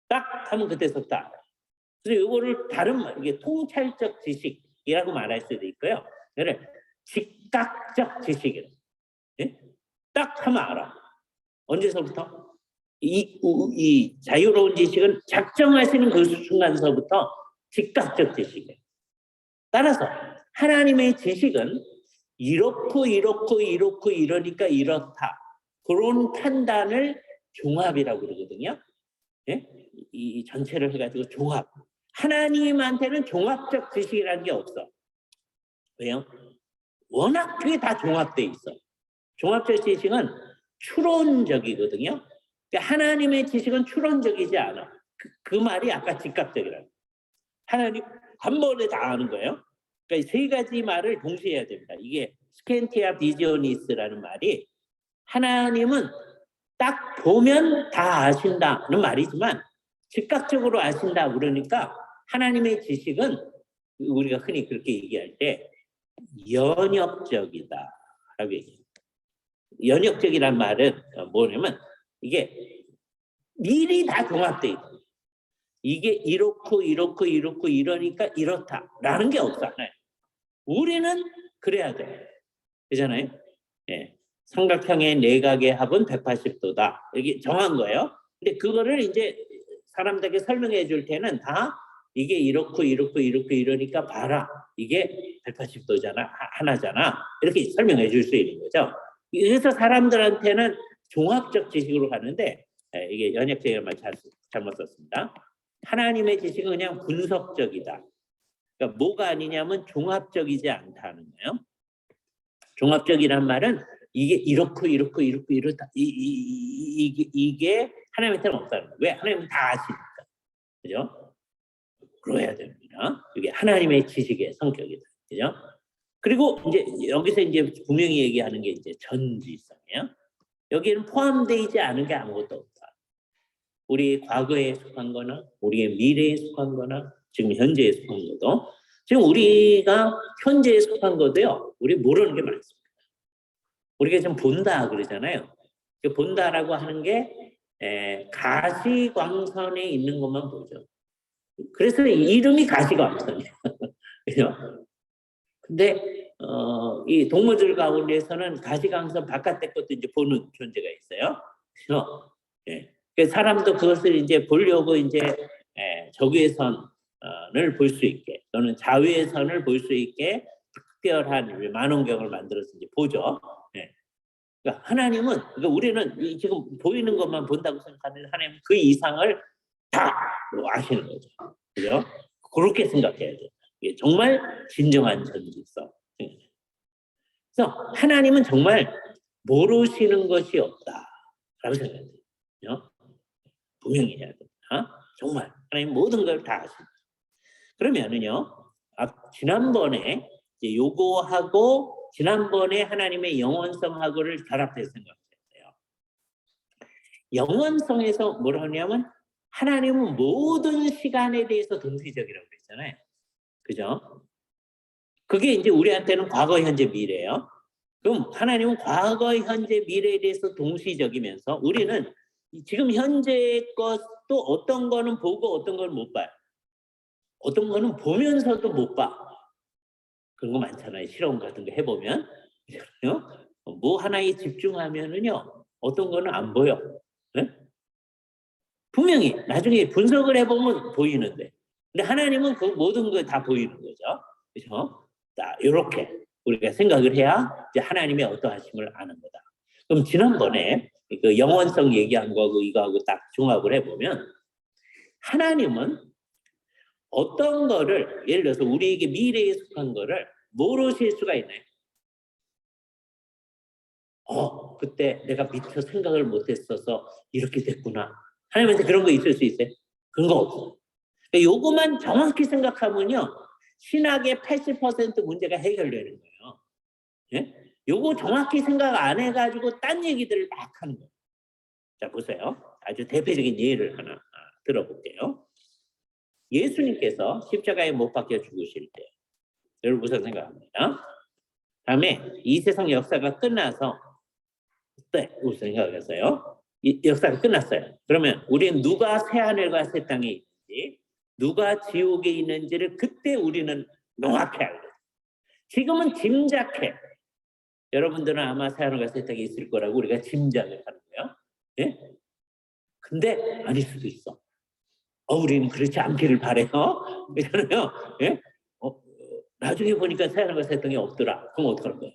딱 하면 그때서부터 알아. 그래서 이거를 다른 말, 이게 통찰적 지식이라고 말할 수도 있고요. 얘를 직각적 지식이라. 예? 딱 하면 알아. 언제서부터? 이 자유로운 지식은 작정하시는 그 순간서부터 직각적 지식이에요. 따라서 하나님의 지식은 이렇고 이러니까 이렇다. 그런 판단을 종합이라고 그러거든요. 예? 이 전체를 해가지고 종합. 하나님한테는 종합적 지식이라는 게 없어. 왜요? 워낙 그게 다 종합돼 있어. 종합적 지식은 추론적이거든요. 그러니까 하나님의 지식은 추론적이지 않아. 그 말이 아까 직각적이라는. 하나님 한 번에 다 아는 거예요. 그러니까 세 가지 말을 동시에 해야 됩니다. 이게 스캔티아 비지오니스라는 말이 하나님은 딱 보면 다 아신다는 말이지만 즉각적으로 아신다 그러니까 하나님의 지식은 우리가 흔히 그렇게 얘기할 때 연역적이다라고 얘기해요. 연역적이란 말은 뭐냐면 이게 미리 다 종합돼 있다. 이게 이렇고 이러니까 이렇다라는 게 없어. 우리는 그래야 돼. 그잖아요. 예. 삼각형의 내각의 합은 180도다. 여기 정한 거예요. 근데 그거를 이제 사람들에게 설명해 줄 때는 다 이게 이렇고 이러니까 봐라. 이게 180도잖아. 하나잖아. 이렇게 설명해 줄 수 있는 거죠. 그래서 사람들한테는 종합적 지식으로 가는데 이게 연역적이라는 말 잘못 썼습니다. 하나님의 지식은 그냥 분석적이다. 그러니까 뭐가 아니냐면 종합적이지 않다는 거예요. 종합적이란 말은 이게 이렇다. 이게 하나님한테는 없다는 거예요. 왜? 하나님은 다 아시니까. 그죠? 그러해야 됩니다. 이게 하나님의 지식의 성격이다. 그죠? 그리고 이제 여기서 이제 분명히 얘기하는 게 이제 전지성이에요. 여기에는 포함되지 않은 게 아무것도 없다. 우리 과거에 속한 거나 우리의 미래에 속한 거나 지금 현재에 속한 것도 지금 우리가 현재에 속한 것도요. 우리 모르는 게 많습니다. 우리가 지금 본다 그러잖아요. 본다라고 하는 게 가시광선에 있는 것만 보죠. 그래서 이름이 가시광선이에요. 그죠? 근데 이 동물들 가운데서는 가시광선 바깥의 것도 이제 보는 존재가 있어요. 그래서 사람도 그것을 이제 보려고 이제 적외선을 볼 수 있게 또는 자외선을 볼 수 있게 특별한 망원경을 만들어서 이제 보죠. 그러니까 하나님은, 그러니까 우리는 지금 보이는 것만 본다고 생각하는데 하나님은 그 이상을 다 아시는 거죠. 그죠? 그렇게 생각해야 돼요. 이게 정말 진정한 전지성. 그래서 하나님은 정말 모르시는 것이 없다라고 생각해야 돼요. 분명히 해야 됩니다. 정말 하나님 모든 걸 다 아십니다. 그러면은요, 지난번에 이제 요거하고 지난번에 하나님의 영원성하고를 결합해서 생각해요. 영원성에서 뭐라 하냐면 하나님은 모든 시간에 대해서 동시적이라고 그랬잖아요. 그죠? 그게 이제 우리한테는 과거, 현재, 미래예요. 그럼 하나님은 과거, 현재, 미래에 대해서 동시적이면서 우리는 지금 현재의 것도 어떤 거는 보고 어떤 걸 못 봐요. 어떤 거는 보면서도 못 봐. 그런 거 많잖아요. 실험 같은 거 해보면. 뭐 하나에 집중하면은요, 어떤 거는 안 보여. 네? 분명히 나중에 분석을 해보면 보이는데. 근데 하나님은 그 모든 거 다 보이는 거죠. 그렇죠? 자, 이렇게 우리가 생각을 해야 이제 하나님의 어떠하심을 아는 거다. 그럼 지난번에 그 영원성 얘기한 거하고 이거하고 딱 종합을 해보면 하나님은 어떤 거를 예를 들어서 우리에게 미래에 속한 거를 모르실 수가 있나요? 그때 내가 미처 생각을 못했어서 이렇게 됐구나. 하나님한테 그런 거 있을 수 있어요? 그런 거 없어요. 요거만 정확히 생각하면요. 신학의 80% 문제가 해결되는 거예요. 예? 요거 정확히 생각 안 해가지고 딴 얘기들을 막 하는 거예요. 자, 보세요. 아주 대표적인 예를 하나 들어볼게요. 예수님께서 십자가에 못 박혀 죽으실 때 여러분 우선 생각합니다. 다음에 이 세상 역사가 끝나서 우선 생각했어요. 이 역사가 끝났어요. 그러면 우리는 누가 새하늘과 새 땅에 있는지, 누가 지옥에 있는지를 그때 우리는 명확히 알고, 지금은 짐작해. 여러분들은 아마 새하늘과 새 땅에 있을 거라고 우리가 짐작을 하는 거예요. 예? 근데 아닐 수도 있어. 우리는 그렇지 않기를 바래요. 그러잖아요. 예? 나중에 보니까 새하늘과 새 땅이 없더라. 그럼 어떡할 거예요?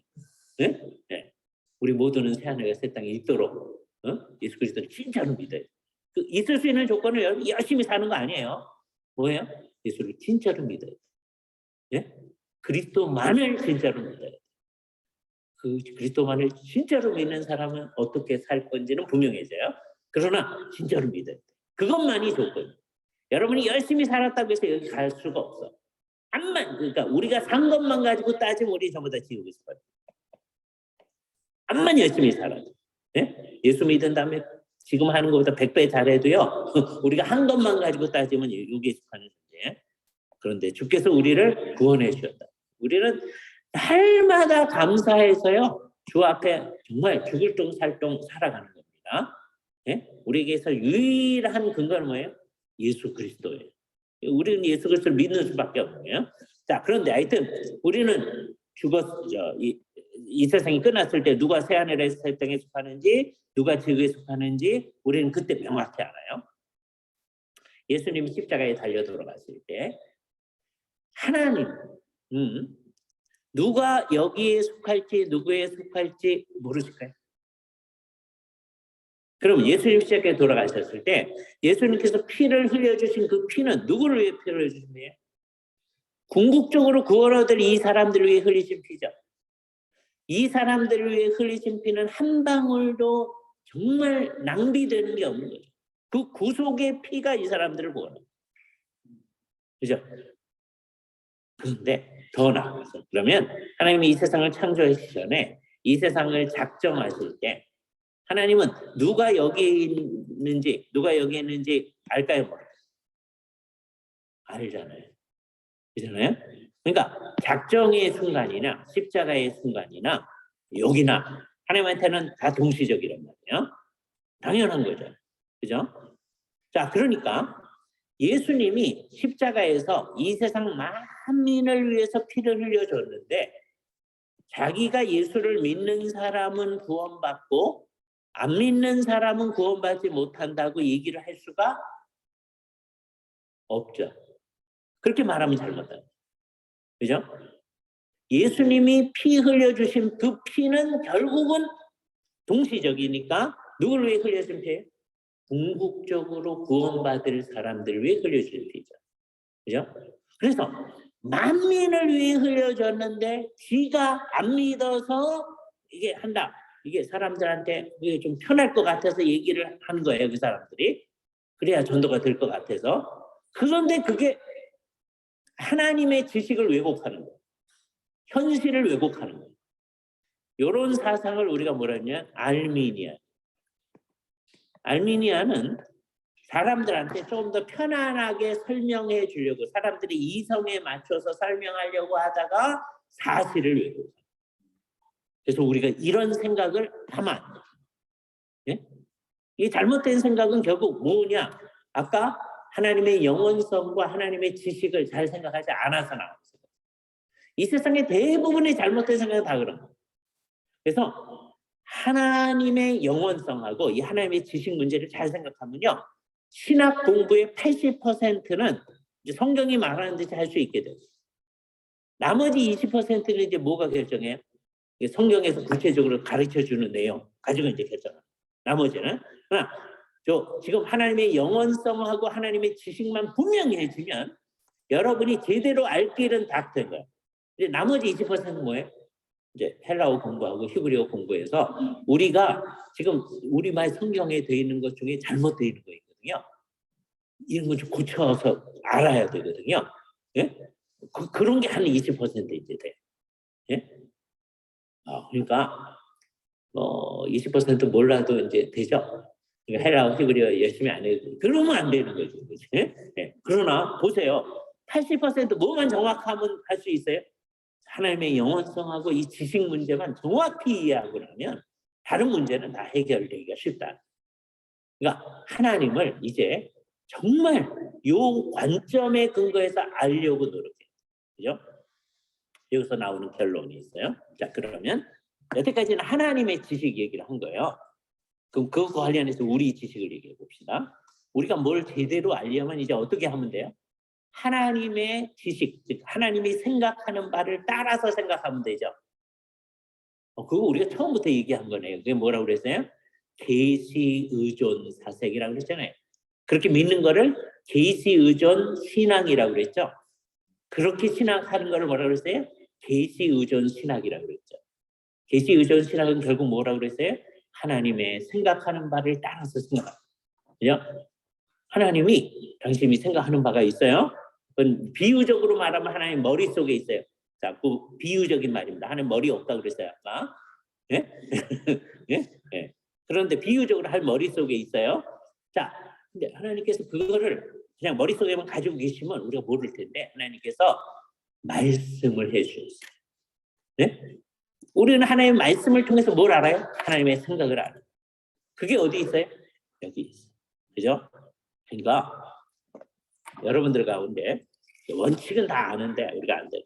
예? 예. 우리 모두는 새하늘과 새 땅에 있도록 예수 그리스도를 진짜로 믿어요. 그 있을 수 있는 조건은 여러분 열심히 사는 거 아니에요. 뭐예요? 예수를 진짜로 믿어요. 예? 그리스도만을 진짜로 믿어요. 그 그리스도만을 진짜로 믿는 사람은 어떻게 살 건지는 분명해져요. 그러나 진짜로 믿어요. 그것만이 조건이에요. 여러분이 열심히 살았다고 해서 여기 갈 수가 없어. 그러니까 우리가 산 것만 가지고 따지면 우리 전부 다 지옥에 있을 거예요. 암만 열심히 살아도. 예? 예수 믿은 다음에 지금 하는 것보다 100배 잘해도요. 우리가 한 것만 가지고 따지면 여기에 속하는 존재. 그런데 주께서 우리를 구원해 주셨다. 우리는 날마다 감사해서요. 주 앞에 정말 죽을 똥 살 똥 살아가는 겁니다. 예? 우리에게서 유일한 근거는 뭐예요? 예수 그리스도예요. 우리는 예수 그리스도를 믿는 수밖에 없는 거예요. 자, 그런데 하여튼 우리는 이 세상이 끝났을 때 누가 새하늘의 새 땅에 속하는지, 누가 지옥에 속하는지 우리는 그때 명확히 알아요. 예수님이 십자가에 달려 돌아갔을 때 하나님, 누가 여기에 속할지 누구에 속할지 모르실까요? 그럼 예수님 십자가에 돌아가셨을 때 예수님께서 피를 흘려주신 그 피는 누구를 위해 피를 흘려주신 거예요? 궁극적으로 구원 얻을 이 사람들을 위해 흘리신 피죠. 이 사람들을 위해 흘리신 피는 한 방울도 정말 낭비되는 게 없는 거죠. 그 구속의 피가 이 사람들을 구원해요. 그죠? 그런데 더 나아가서 그러면 하나님이 이 세상을 창조하시기 전에 이 세상을 작정하실 때 하나님은 누가 여기에 있는지 알까요? 모르까요? 알잖아요. 그렇잖아요? 그러니까 작정의 순간이나 십자가의 순간이나 여기나 하나님한테는 다 동시적이란 말이에요. 당연한 거죠. 그죠? 자, 그러니까 예수님이 십자가에서 이 세상 만민을 위해서 피를 흘려줬는데 자기가 예수를 믿는 사람은 구원받고 안 믿는 사람은 구원받지 못한다고 얘기를 할 수가 없죠. 그렇게 말하면 잘못다. 그죠? 예수님이 피 흘려주신 그 피는 결국은 동시적이니까 누구를 위해 흘려준 피예요? 궁극적으로 구원받을 사람들을 위해 흘려준 피죠. 그죠? 그래서 만민을 위해 흘려줬는데 지가 안 믿어서 이게 한다. 이게 사람들한테 이게 좀 편할 것 같아서 얘기를 하는 거예요. 그 사람들이. 그래야 전도가 될 것 같아서. 그런데 그게 하나님의 지식을 왜곡하는 거예요. 현실을 왜곡하는 거예요. 이런 사상을 우리가 뭐라 했냐? 알미니아는 사람들한테 조금 더 편안하게 설명해 주려고 사람들이 이성에 맞춰서 설명하려고 하다가 사실을 왜곡해요. 그래서 우리가 이런 생각을 하면 안 돼요. 예? 이 잘못된 생각은 결국 뭐냐? 아까 하나님의 영원성과 하나님의 지식을 잘 생각하지 않아서 나왔어요. 이 세상의 대부분의 잘못된 생각은 다 그런 거예요. 그래서 하나님의 영원성하고 이 하나님의 지식 문제를 잘 생각하면요. 신학 공부의 80%는 이제 성경이 말하는 듯이 할 수 있게 돼요. 나머지 20%는 이제 뭐가 결정해요? 성경에서 구체적으로 가르쳐주는 내용 가지고 이제 결정해요. 나머지는. 그러나 지금 하나님의 영원성하고 하나님의 지식만 분명히 해주면 여러분이 제대로 알 길은 다 된 거예요. 이제 나머지 20%는 뭐예요? 이제 헬라어 공부하고 히브리어 공부해서 우리가 지금 우리말 성경에 되어 있는 것 중에 잘못되어 있는 거 있거든요. 이런 거 좀 고쳐서 알아야 되거든요. 예? 그런 게 한 20% 이제 돼. 예? 그러니까 20% 몰라도 이제 되죠. 그러니까 헬라어 히브리어 열심히 안 해도 그러면 안 되는 거죠. 그치? 예? 그러나 보세요. 80% 뭐만 정확하면 할 수 있어요? 하나님의 영원성하고 이 지식 문제만 정확히 이해하고 나면 다른 문제는 다 해결되기가 쉽다. 그러니까 하나님을 이제 정말 요 관점에 근거해서 알려고 노력해. 그죠? 여기서 나오는 결론이 있어요. 자, 그러면 여태까지는 하나님의 지식 얘기를 한 거예요. 그럼 그거 관련해서 우리 지식을 얘기해 봅시다. 우리가 뭘 제대로 알려면 이제 어떻게 하면 돼요? 하나님의 지식, 즉 하나님이 생각하는 바를 따라서 생각하면 되죠. 그거 우리가 처음부터 얘기한 거네요. 그게 뭐라고 그랬어요? 계시 의존 사색이라고 그랬잖아요. 그렇게 믿는 거를 계시 의존 신앙이라고 그랬죠. 그렇게 신앙하는 거를 뭐라고 그랬어요? 계시 의존 신학이라고 그랬죠. 계시 의존 신학은 결국 뭐라고 그랬어요? 하나님의 생각하는 바를 따라서 생각합니다. 그죠? 하나님이 당신이 생각하는 바가 있어요. 그건 비유적으로 말하면 하나님 머릿속에 있어요. 자, 그 비유적인 말입니다. 하나님 머리 없다고 그랬어요, 아까. 예? 예? 예. 그런데 비유적으로 할 머릿속에 있어요. 자, 근데 하나님께서 그거를 그냥 머릿속에만 가지고 계시면 우리가 모를 텐데 하나님께서 말씀을 해주셨어요. 네? 우리는 하나님의 말씀을 통해서 뭘 알아요? 하나님의 생각을 알아요. 그게 어디 있어요? 여기 있어요. 그죠? 그러니까 여러분들 가운데 원칙은 다 아는데 우리가 안 돼요.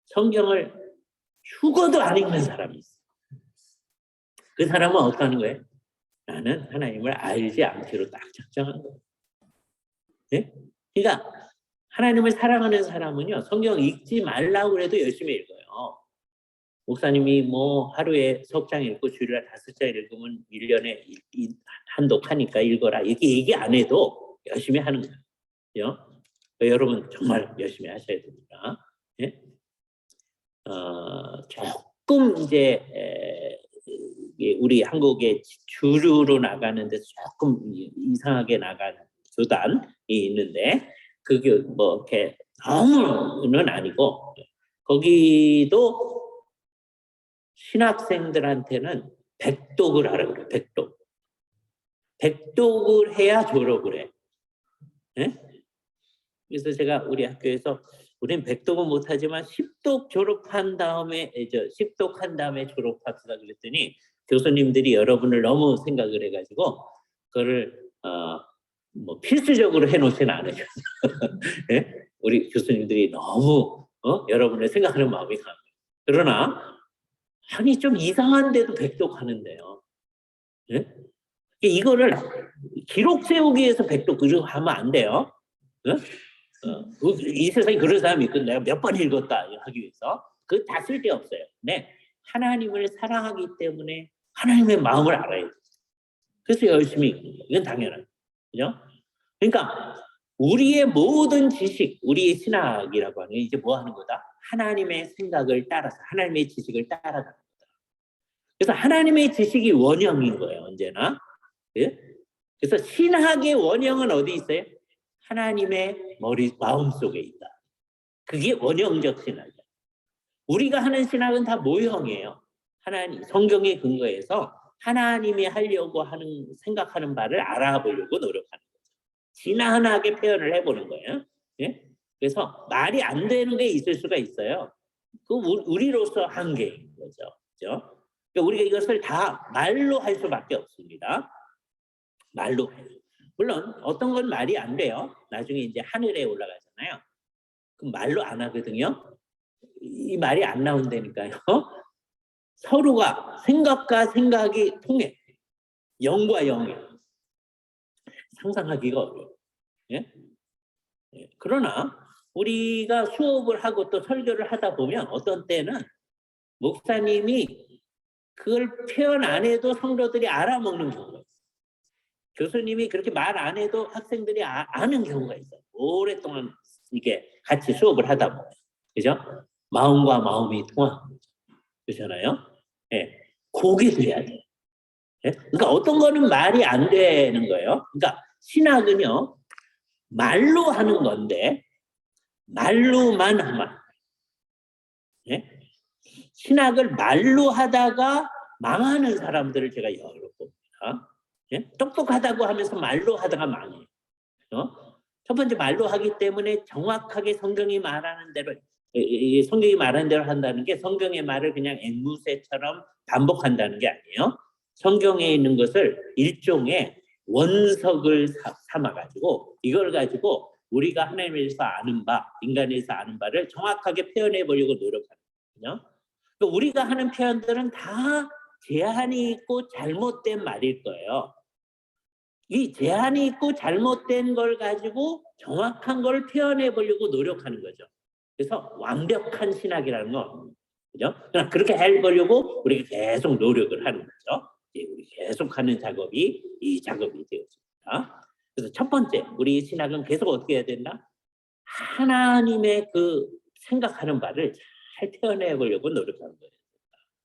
성경을 죽어도 안 읽는 사람이 있어요. 그 사람은 어떻게 하는 거예요? 나는 하나님을 알지 않기로 딱 작정한 거예요. 네? 그러니까 하나님을 사랑하는 사람은요, 성경 읽지 말라고 해도 열심히 읽어요. 목사님이 뭐 하루에 석 장 읽고 주일에 5장 읽으면 1년에 한독하니까 읽어라. 이렇게 얘기 안 해도 열심히 하는 거예요. 여러분 정말 열심히 하셔야 됩니다. 예? 조금 이제 우리 한국의 주류로 나가는데 조금 이상하게 나가는 교단이 있는데 그게 뭐 이렇게 너무는 아니고 거기도 신학생들한테는 백독을 하라고 그래요. 백독을 해야 졸업을 해. 네? 그래서 제가 우리 학교에서 우리는 백독은 못하지만 10독 졸업한 다음에 10독 다음에 졸업합시다 그랬더니 교수님들이 여러분을 너무 생각을 해가지고 그거를 뭐 필수적으로 해놓지는 않아요. 네? 우리 교수님들이 너무 여러분을 생각하는 마음이 강해요. 그러나 아니 좀 이상한데도 백독 하는데요. 네? 이거를 기록 세우기 위해서 백독 그러고 하면 안 돼요. 네? 이 세상에 그런 사람이 있거든. 내가 몇 번 읽었다 하기 위해서. 그거 다 쓸데없어요. 네. 하나님을 사랑하기 때문에 하나님의 마음을 알아야 돼요. 그래서 열심히 읽는 거예요. 이건 당연한 거죠. 그러니까 우리의 모든 지식, 우리의 신학이라고 하는 게 이제 뭐 하는 거다? 하나님의 생각을 따라서, 하나님의 지식을 따라가는 거다. 그래서 하나님의 지식이 원형인 거예요, 언제나. 예? 그래서 신학의 원형은 어디 있어요? 하나님의 마음속에 있다. 그게 원형적 신학이야. 우리가 하는 신학은 다 모형이에요. 하나님, 성경에 근거해서 하나님이 하려고 하는, 생각하는 바를 알아보려고 노력하는 거죠. 진한하게 표현을 해보는 거예요. 예? 그래서 말이 안 되는 게 있을 수가 있어요. 그 우리로서 한계인 거죠. 그죠? 그러니까 우리가 이것을 다 말로 할 수밖에 없습니다. 말로. 물론 어떤 건 말이 안 돼요. 나중에 이제 하늘에 올라가잖아요. 그럼 말로 안 하거든요. 이 말이 안 나온다니까요. 서로가 생각과 생각이 통해. 영과 영이. 상상하기가 어려워요. 예? 예. 그러나 우리가 수업을 하고 또 설교를 하다 보면 어떤 때는 목사님이 그걸 표현 안 해도 성도들이 알아먹는 경우가 있어요. 교수님이 그렇게 말 안 해도 학생들이 아는 경우가 있어요. 오랫동안 이게 같이 수업을 하다 보면. 그죠? 마음과 마음이 통하는 거죠. 그렇잖아요? 예. 그게 돼야 돼요. 예? 그러니까 어떤 거는 말이 안 되는 거예요. 그러니까 신학은요, 말로 하는 건데, 말로만 하면. 예? 신학을 말로 하다가 망하는 사람들을 제가 여러 번 봅니다. 예? 똑똑하다고 하면서 말로 하다가 망해요. 첫 번째 말로 하기 때문에 정확하게 성경이 말하는 대로 이 성경이 말한 대로 한다는 게 성경의 말을 그냥 앵무새처럼 반복한다는 게 아니에요. 성경에 있는 것을 일종의 원석을 삼아가지고 이걸 가지고 우리가 하나님에 대해서 아는 바, 인간에 대해서 아는 바를 정확하게 표현해 보려고 노력하는 거거든요. 그러니까 우리가 하는 표현들은 다 제한이 있고 잘못된 말일 거예요. 이 제한이 있고 잘못된 걸 가지고 정확한 걸 표현해 보려고 노력하는 거죠. 그래서 완벽한 신학이라는 거, 그죠? 그러나 그렇게 해보려고 우리가 계속 노력을 하는 거죠. 우리 계속하는 작업이 이 작업이 되었습니다. 그래서 첫 번째, 우리 신학은 계속 어떻게 해야 된다? 하나님의 그 생각하는 바를 잘 표현해 보려고 노력하는 거예요.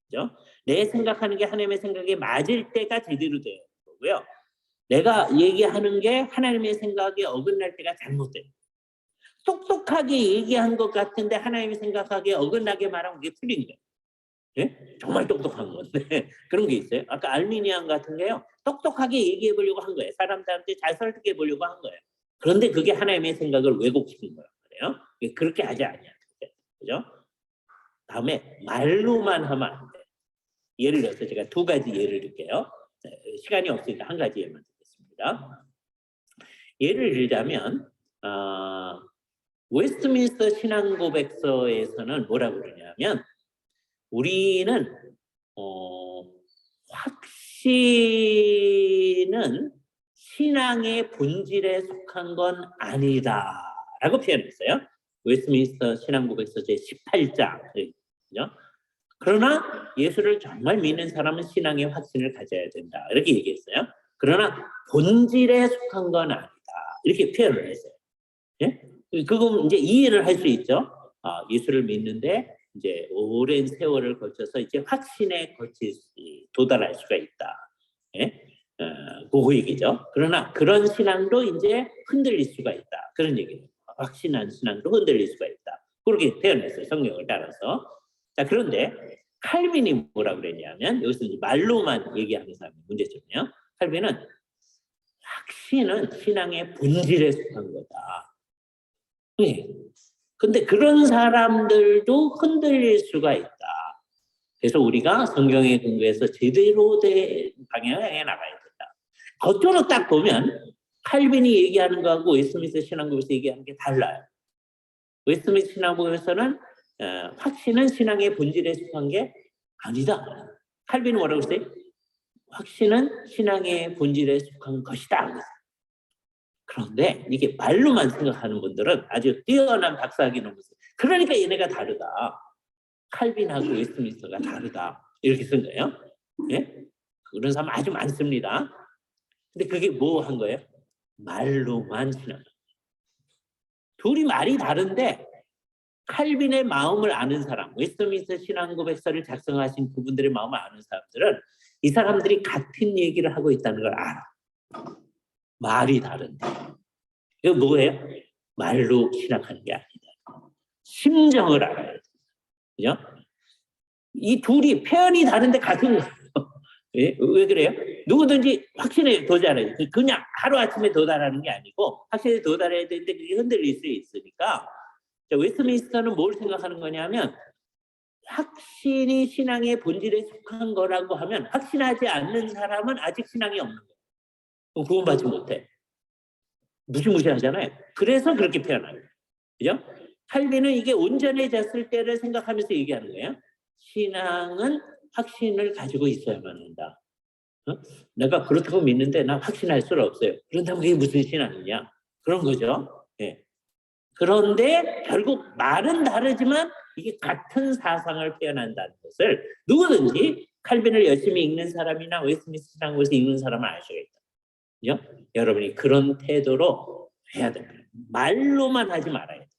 그죠? 내 생각하는 게 하나님의 생각에 맞을 때가 제대로 되는 거고요. 내가 얘기하는 게 하나님의 생각에 어긋날 때가 잘못돼요. 똑똑하게 얘기한 것 같은데 하나님이 생각하기에 어긋나게 말하면 그게 틀린 거예요. 예? 정말 똑똑한 건데 그런 게 있어요. 아까 알미니안 같은 게요. 똑똑하게 얘기해 보려고 한 거예요. 사람들한테 잘 설득해 보려고 한 거예요. 그런데 그게 하나님의 생각을 왜곡시킨 거예요. 그렇게 하지 않아요. 그죠? 다음에 말로만 하면 안 돼요. 예를 들어서 제가 두 가지 예를 들게요. 시간이 없으니까 한 가지 예만 드리겠습니다. 예를 들자면 웨스트민스터 신앙고백서에서는 뭐라고 그러냐면 우리는 확신은 신앙의 본질에 속한 건 아니다라고 표현했어요. 웨스트민스터 신앙고백서 제18장. 그죠? 그러나 예수를 정말 믿는 사람은 신앙의 확신을 가져야 된다. 이렇게 얘기했어요. 그러나 본질에 속한 건 아니다. 이렇게 표현을 했어요. 예? 그건 이제 이해를 할 수 있죠. 예수를 믿는데 이제 오랜 세월을 거쳐서 이제 확신에 도달할 수가 있다. 예? 그 얘기죠. 그러나 그런 신앙도 이제 흔들릴 수가 있다. 그런 얘기예요. 확신한 신앙도 흔들릴 수가 있다. 그렇게 표현했어요. 성경을 따라서. 자, 그런데 칼빈이 뭐라 그랬냐면 여기서 이제 말로만 얘기하는 사람이 문제점이요. 칼빈은 확신은 신앙의 본질에 속한 거다. 네. 근데 그런 사람들도 흔들릴 수가 있다. 그래서 우리가 성경에 근거해서 제대로 된 방향에 나가야 된다. 겉으로 딱 보면 칼빈이 얘기하는 거하고 웨스트민스터 신앙고에서 얘기하는 게 달라요. 웨스트민스터 신앙고에서는 확신은 신앙의 본질에 속한 게 아니다. 칼빈은 뭐라고 했어요? 확신은 신앙의 본질에 속한 것이다. 그런데 이게 말로만 생각하는 분들은 아주 뛰어난 박사학위 논문서. 그러니까 얘네가 다르다. 칼빈하고 웨스트민스터가 다르다. 이렇게 쓴 거예요. 예? 그런 사람 아주 많습니다. 근데 그게 뭐 한 거예요? 말로만 신앙. 둘이 말이 다른데 칼빈의 마음을 아는 사람, 웨스트민스터 신앙고백서를 작성하신 그분들의 마음을 아는 사람들은 이 사람들이 같은 얘기를 하고 있다는 걸 알아. 말이 다른데. 이거 뭐예요? 말로 신앙하는 게 아니다. 심정을 알아야 돼. 그죠? 이 둘이 표현이 다른데 같은 거예요. 예? 왜 그래요? 누구든지 확신에 도달해요. 그냥 하루아침에 도달하는 게 아니고 확신에 도달해야 되는데 그게 흔들릴 수 있으니까 웨스트민스터는 뭘 생각하는 거냐면 확신이 신앙의 본질에 속한 거라고 하면 확신하지 않는 사람은 아직 신앙이 없는 거예요. 그럼 구원받지 못해. 무시무시하잖아요. 그래서 그렇게 표현하는 거예요. 그죠? 칼빈은 이게 온전해졌을 때를 생각하면서 얘기하는 거예요. 신앙은 확신을 가지고 있어야만 한다. 내가 그렇다고 믿는데 나 확신할 수는 없어요. 그런다면 그게 무슨 신앙이냐? 그런 거죠. 예. 그런데 결국 말은 다르지만 이게 같은 사상을 표현한다는 것을 누구든지 칼빈을 열심히 읽는 사람이나 웨스트민스터 신앙고에서 읽는 사람은 알 수가 있다. 그죠? 여러분이 그런 태도로 해야 됩니다. 말로만 하지 말아야 돼요.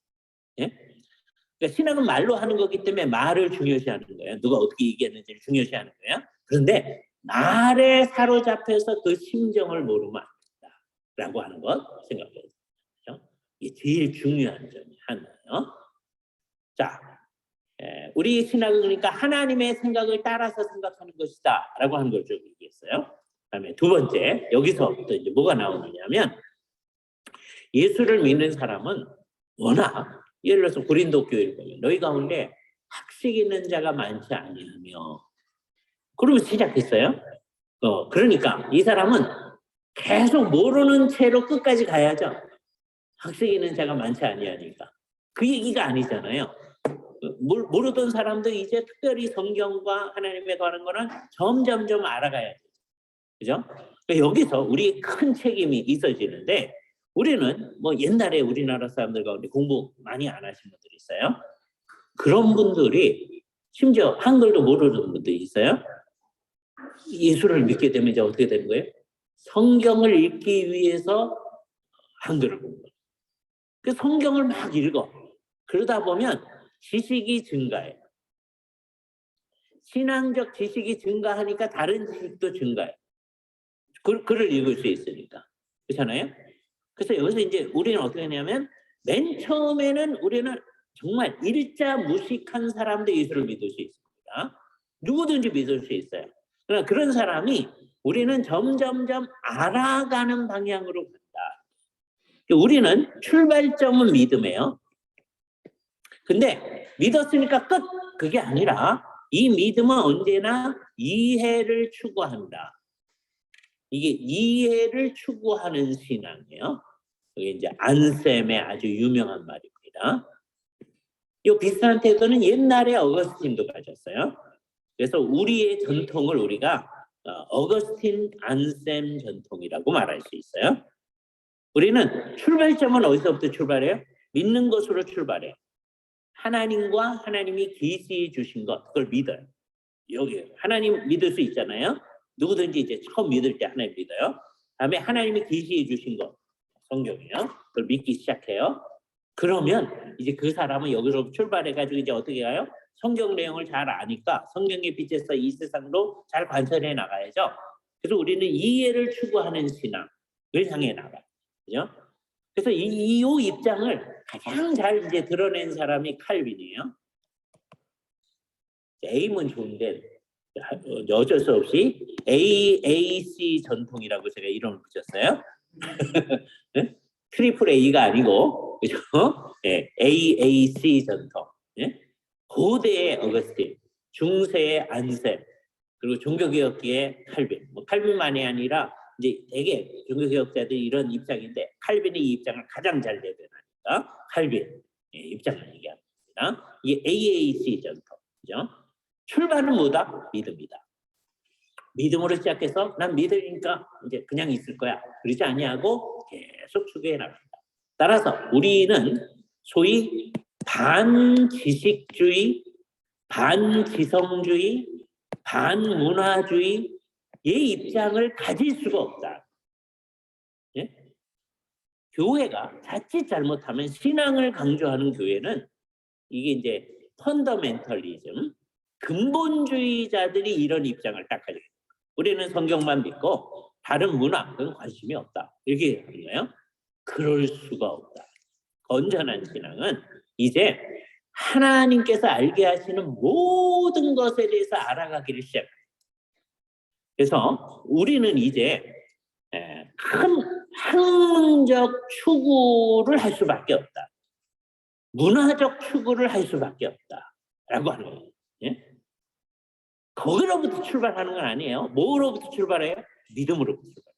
예? 그러니까 신앙은 말로 하는 거기 때문에 말을 중요시하는 거예요. 누가 어떻게 얘기했는지를 중요시하는 거예요. 그런데 말에 사로잡혀서 그 심정을 모르면 안 된다라고 하는 것 생각해야 돼요. 이게 제일 중요한 점이 하나예요. 자, 우리 신앙은 그러니까 하나님의 생각을 따라서 생각하는 것이다라고 하는 걸 좀 얘기했어요. 그다음에 두 번째, 여기서부터 이제 뭐가 나오느냐면 예수를 믿는 사람은 워낙 예를 들어서 고린도 교회를 보면 너희 가운데 학식 있는 자가 많지 아니하며 그러면 시작했어요. 그러니까 이 사람은 계속 모르는 채로 끝까지 가야죠. 학식 있는 자가 많지 아니하니까. 그 얘기가 아니잖아요. 모르던 사람도 이제 특별히 성경과 하나님에 관한 거는 점점점 알아가야 돼요. 그죠? 그러니까 여기서 우리 큰 책임이 있어지는데 우리는 뭐 옛날에 우리나라 사람들 가운데 공부 많이 안 하신 분들이 있어요. 그런 분들이 심지어 한글도 모르는 분들이 있어요. 예수를 믿게 되면 이제 어떻게 되는 거예요? 성경을 읽기 위해서 한글을 공부해요. 그 성경을 막 읽어. 그러다 보면 지식이 증가해요. 신앙적 지식이 증가하니까 다른 지식도 증가해요. 글을 읽을 수 있으니까. 그렇잖아요? 그래서 여기서 이제 우리는 어떻게 하냐면 맨 처음에는 우리는 정말 일자 무식한 사람도 예수를 믿을 수 있습니다. 누구든지 믿을 수 있어요. 그러나 그런 사람이 우리는 점점점 알아가는 방향으로 간다. 우리는 출발점은 믿음이에요. 근데 믿었으니까 끝! 그게 아니라 이 믿음은 언제나 이해를 추구한다. 이게 이해를 추구하는 신앙이에요. 이게 이제 안셈의 아주 유명한 말입니다. 이 비슷한 태도는 옛날에 어거스틴도 가졌어요. 그래서 우리의 전통을 우리가 어거스틴 안셈 전통이라고 말할 수 있어요. 우리는 출발점은 어디서부터 출발해요? 믿는 것으로 출발해요. 하나님과 하나님이 계시해 주신 것, 그걸 믿어요. 여기 하나님 믿을 수 있잖아요. 누구든지 이제 처음 믿을 때 하나님 믿어요. 다음에 하나님이 계시해 주신 것, 성경이요. 그걸 믿기 시작해요. 그러면 이제 그 사람은 여기서 출발해가지고 이제 어떻게 가요? 성경 내용을 잘 아니까 성경의 빛에서 이 세상도 잘 관찰해 나가야죠. 그래서 우리는 이해를 추구하는 신앙을 향해 나가요. 그죠? 그래서 이 입장을 가장 잘 이제 드러낸 사람이 칼빈이에요. 에임은 좋은데 어쩔 수 없이 AAC 전통이라고 제가 이름을 붙였어요. 네? 트리플 A가 아니고 그죠? 네, AAC 전통. 네? 고대의 어거스틴, 중세의 안셈, 그리고 종교개혁기의 칼빈. 뭐 칼빈만이 아니라 이제 되게 종교개혁자들이 이런 입장인데 칼빈이 이 입장을 가장 잘 대변하니까 칼빈 입장을 얘기합니다. 이게 AAC 전통. 그죠? 출발은 뭐다? 믿음이다. 믿음으로 시작해서 난 믿으니까 이제 그냥 있을 거야. 그러지 아니하고 계속 추구해 나갑니다. 따라서 우리는 소위 반지식주의, 반지성주의, 반문화주의의 입장을 가질 수가 없다. 예? 교회가 자칫 잘못하면 신앙을 강조하는 교회는 이게 이제 펀더멘털리즘, 근본주의자들이 이런 입장을 딱 가지고 우리는 성경만 믿고 다른 문화 그건 관심이 없다 이렇게 하는 거예요. 그럴 수가 없다. 건전한 신앙은 이제 하나님께서 알게 하시는 모든 것에 대해서 알아가기를 시작해요. 그래서 우리는 이제 큰 학문적 추구를 할 수밖에 없다. 문화적 추구를 할 수밖에 없다라고 하는 거예요. 예? 거기로부터 출발하는 건 아니에요. 뭐로부터 출발해요? 믿음으로부터 출발해요.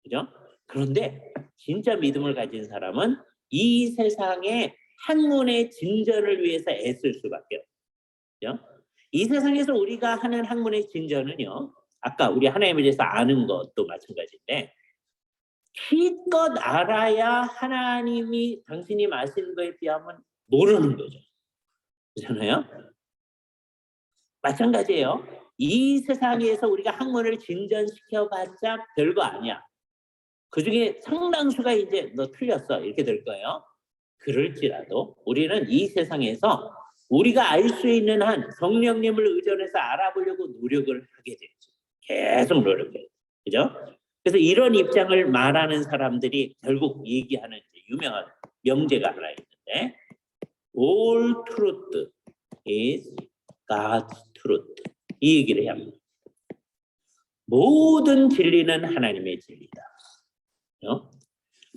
그죠? 그런데 진짜 믿음을 가진 사람은 이 세상의 학문의 진전을 위해서 애쓸 수밖에 없죠. 이 세상에서 우리가 하는 학문의 진전은요. 아까 우리 하나님에 대해서 아는 것도 마찬가지인데 기껏 알아야 하나님이 당신이 마시는 거에 비하면 모르는 거죠. 그렇잖아요? 마찬가지예요. 이 세상에서 우리가 학문을 진전시켜봤자 별거 아니야. 그중에 상당수가 이제 너 틀렸어 이렇게 될 거예요. 그럴지라도 우리는 이 세상에서 우리가 알 수 있는 한 성령님을 의존해서 알아보려고 노력을 하게 되죠. 계속 노력해요. 그죠? 그래서 이런 입장을 말하는 사람들이 결국 얘기하는 유명한 명제가 하나 있는데 All truth is God's truth. 이 얘기를 합니다. 모든 진리는 하나님의 진리다.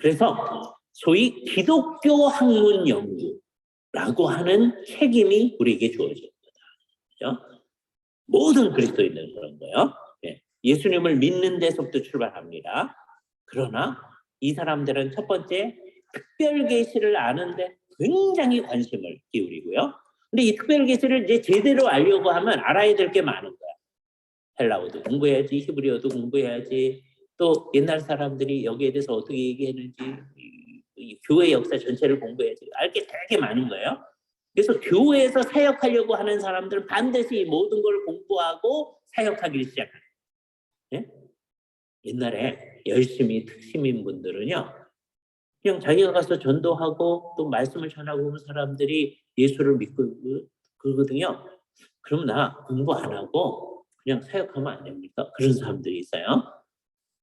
그래서 소위 기독교 학문 연구, 라고 하는 책임이 우리에게 주어진 거다. 그죠? 모든 그리스도인은 그런 거예요. 예. 예수님을 믿는 데서부터 출발합니다. 그러나 이 사람들은 첫 번째 특별 계시를 아는데 굉장히 관심을 기울이고요. 근데 이 특별 계시를 이제 제대로 알려고 하면 알아야 될 게 많은 거야. 헬라어도 공부해야지, 히브리어도 공부해야지, 또 옛날 사람들이 여기에 대해서 어떻게 얘기했는지 이 교회 역사 전체를 공부해야지. 알 게 되게 많은 거예요. 그래서 교회에서 사역하려고 하는 사람들은 반드시 이 모든 걸 공부하고 사역하기 시작해요. 예? 옛날에 열심히 특심인 분들은요, 그냥 자기가 가서 전도하고 또 말씀을 전하고 오는 사람들이 예수를 믿고 그러거든요. 그럼 나 공부 안 하고 그냥 사역하면 안 됩니까? 그런 사람들이 있어요.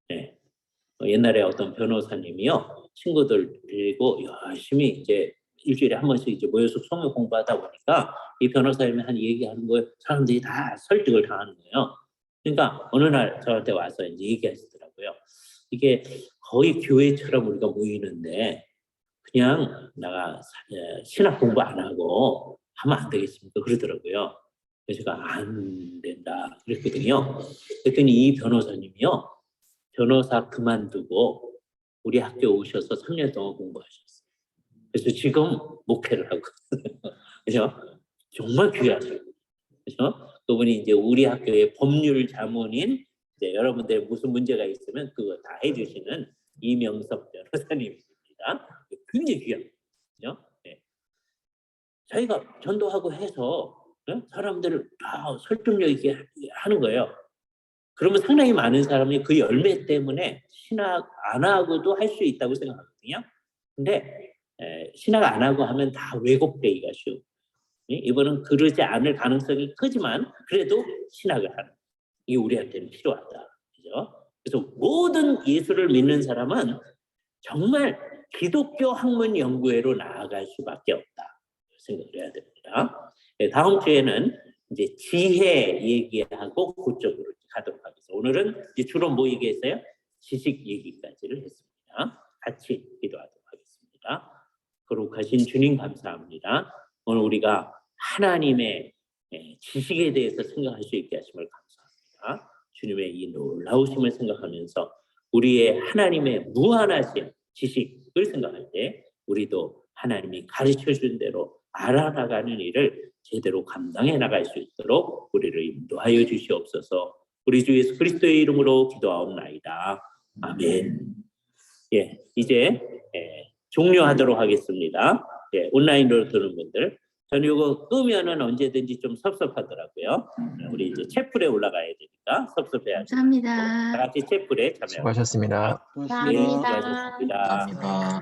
네. 옛날에 어떤 변호사님이요, 친구들 데리고 열심히 이제 일주일에 한 번씩 이제 모여서 성경 공부하다 보니까 이 변호사님이 한 얘기하는 거에 사람들이 다 설득을 당하는 거예요. 그러니까 어느 날 저한테 와서 이제 얘기하시더라고요. 이게 거의 교회처럼 우리가 모이는데 그냥 내가 신학 공부 안 하고 하면 안 되겠습니까? 그러더라고요. 그래서 제가 안 된다 그랬거든요. 그랬더니 이 변호사님이요, 변호사 그만두고 우리 학교 오셔서 3년 동안 공부하셨어요. 그래서 지금 목회를 하고 있어요. 그죠? 정말 귀하죠. 그죠? 그분이 이제 우리 학교의 법률 자문인, 이제 여러분들 무슨 문제가 있으면 그거 다 해주시는 이명섭 변호사님입니다. 굉장히 귀합니다. 그죠? 네. 자기가 전도하고 해서 사람들을 다 설득력 있게 하는 거예요. 그러면 상당히 많은 사람이 그 열매 때문에 신학 안 하고도 할 수 있다고 생각하거든요. 근데 신학 안 하고 하면 다 왜곡되기가 쉬워. 이번은 그러지 않을 가능성이 크지만 그래도 신학을 하는, 이게 우리한테는 필요하다. 그죠? 그래서 모든 예수를 믿는 사람은 정말 기독교 학문 연구회로 나아갈 수밖에 없다 생각을 해야 됩니다. 다음 주에는 이제 지혜 얘기하고 그쪽으로 가도록 하겠습니다. 오늘은 이제 주로 뭐 얘기했어요? 지식 얘기까지를 했습니다. 같이 기도하도록 하겠습니다. 거룩하신 주님 감사합니다. 오늘 우리가 하나님의 지식에 대해서 생각할 수 있게 하심을 감사합니다. 주님의 이 놀라우심을 생각하면서 우리의 하나님의 무한하신 지식을 생각할 때 우리도 하나님이 가르쳐 준 대로 알아나가는 일을 제대로 감당해 나갈 수 있도록 우리를 인도하여 주시옵소서. 우리 주 예수 그리스도의 이름으로 기도하옵나이다. 아멘. 예, 이제 종료하도록 하겠습니다. 예, 온라인으로 들은 분들, 저는 이거 끄면은 언제든지 좀 섭섭하더라고요. 우리 이제 채플에 올라가야 되니까 섭섭해하시고 감사합니다. 다 같이 채플에 참여하겠습니다. 수고하셨습니다. 예, 수고하셨습니다. 감사합니다.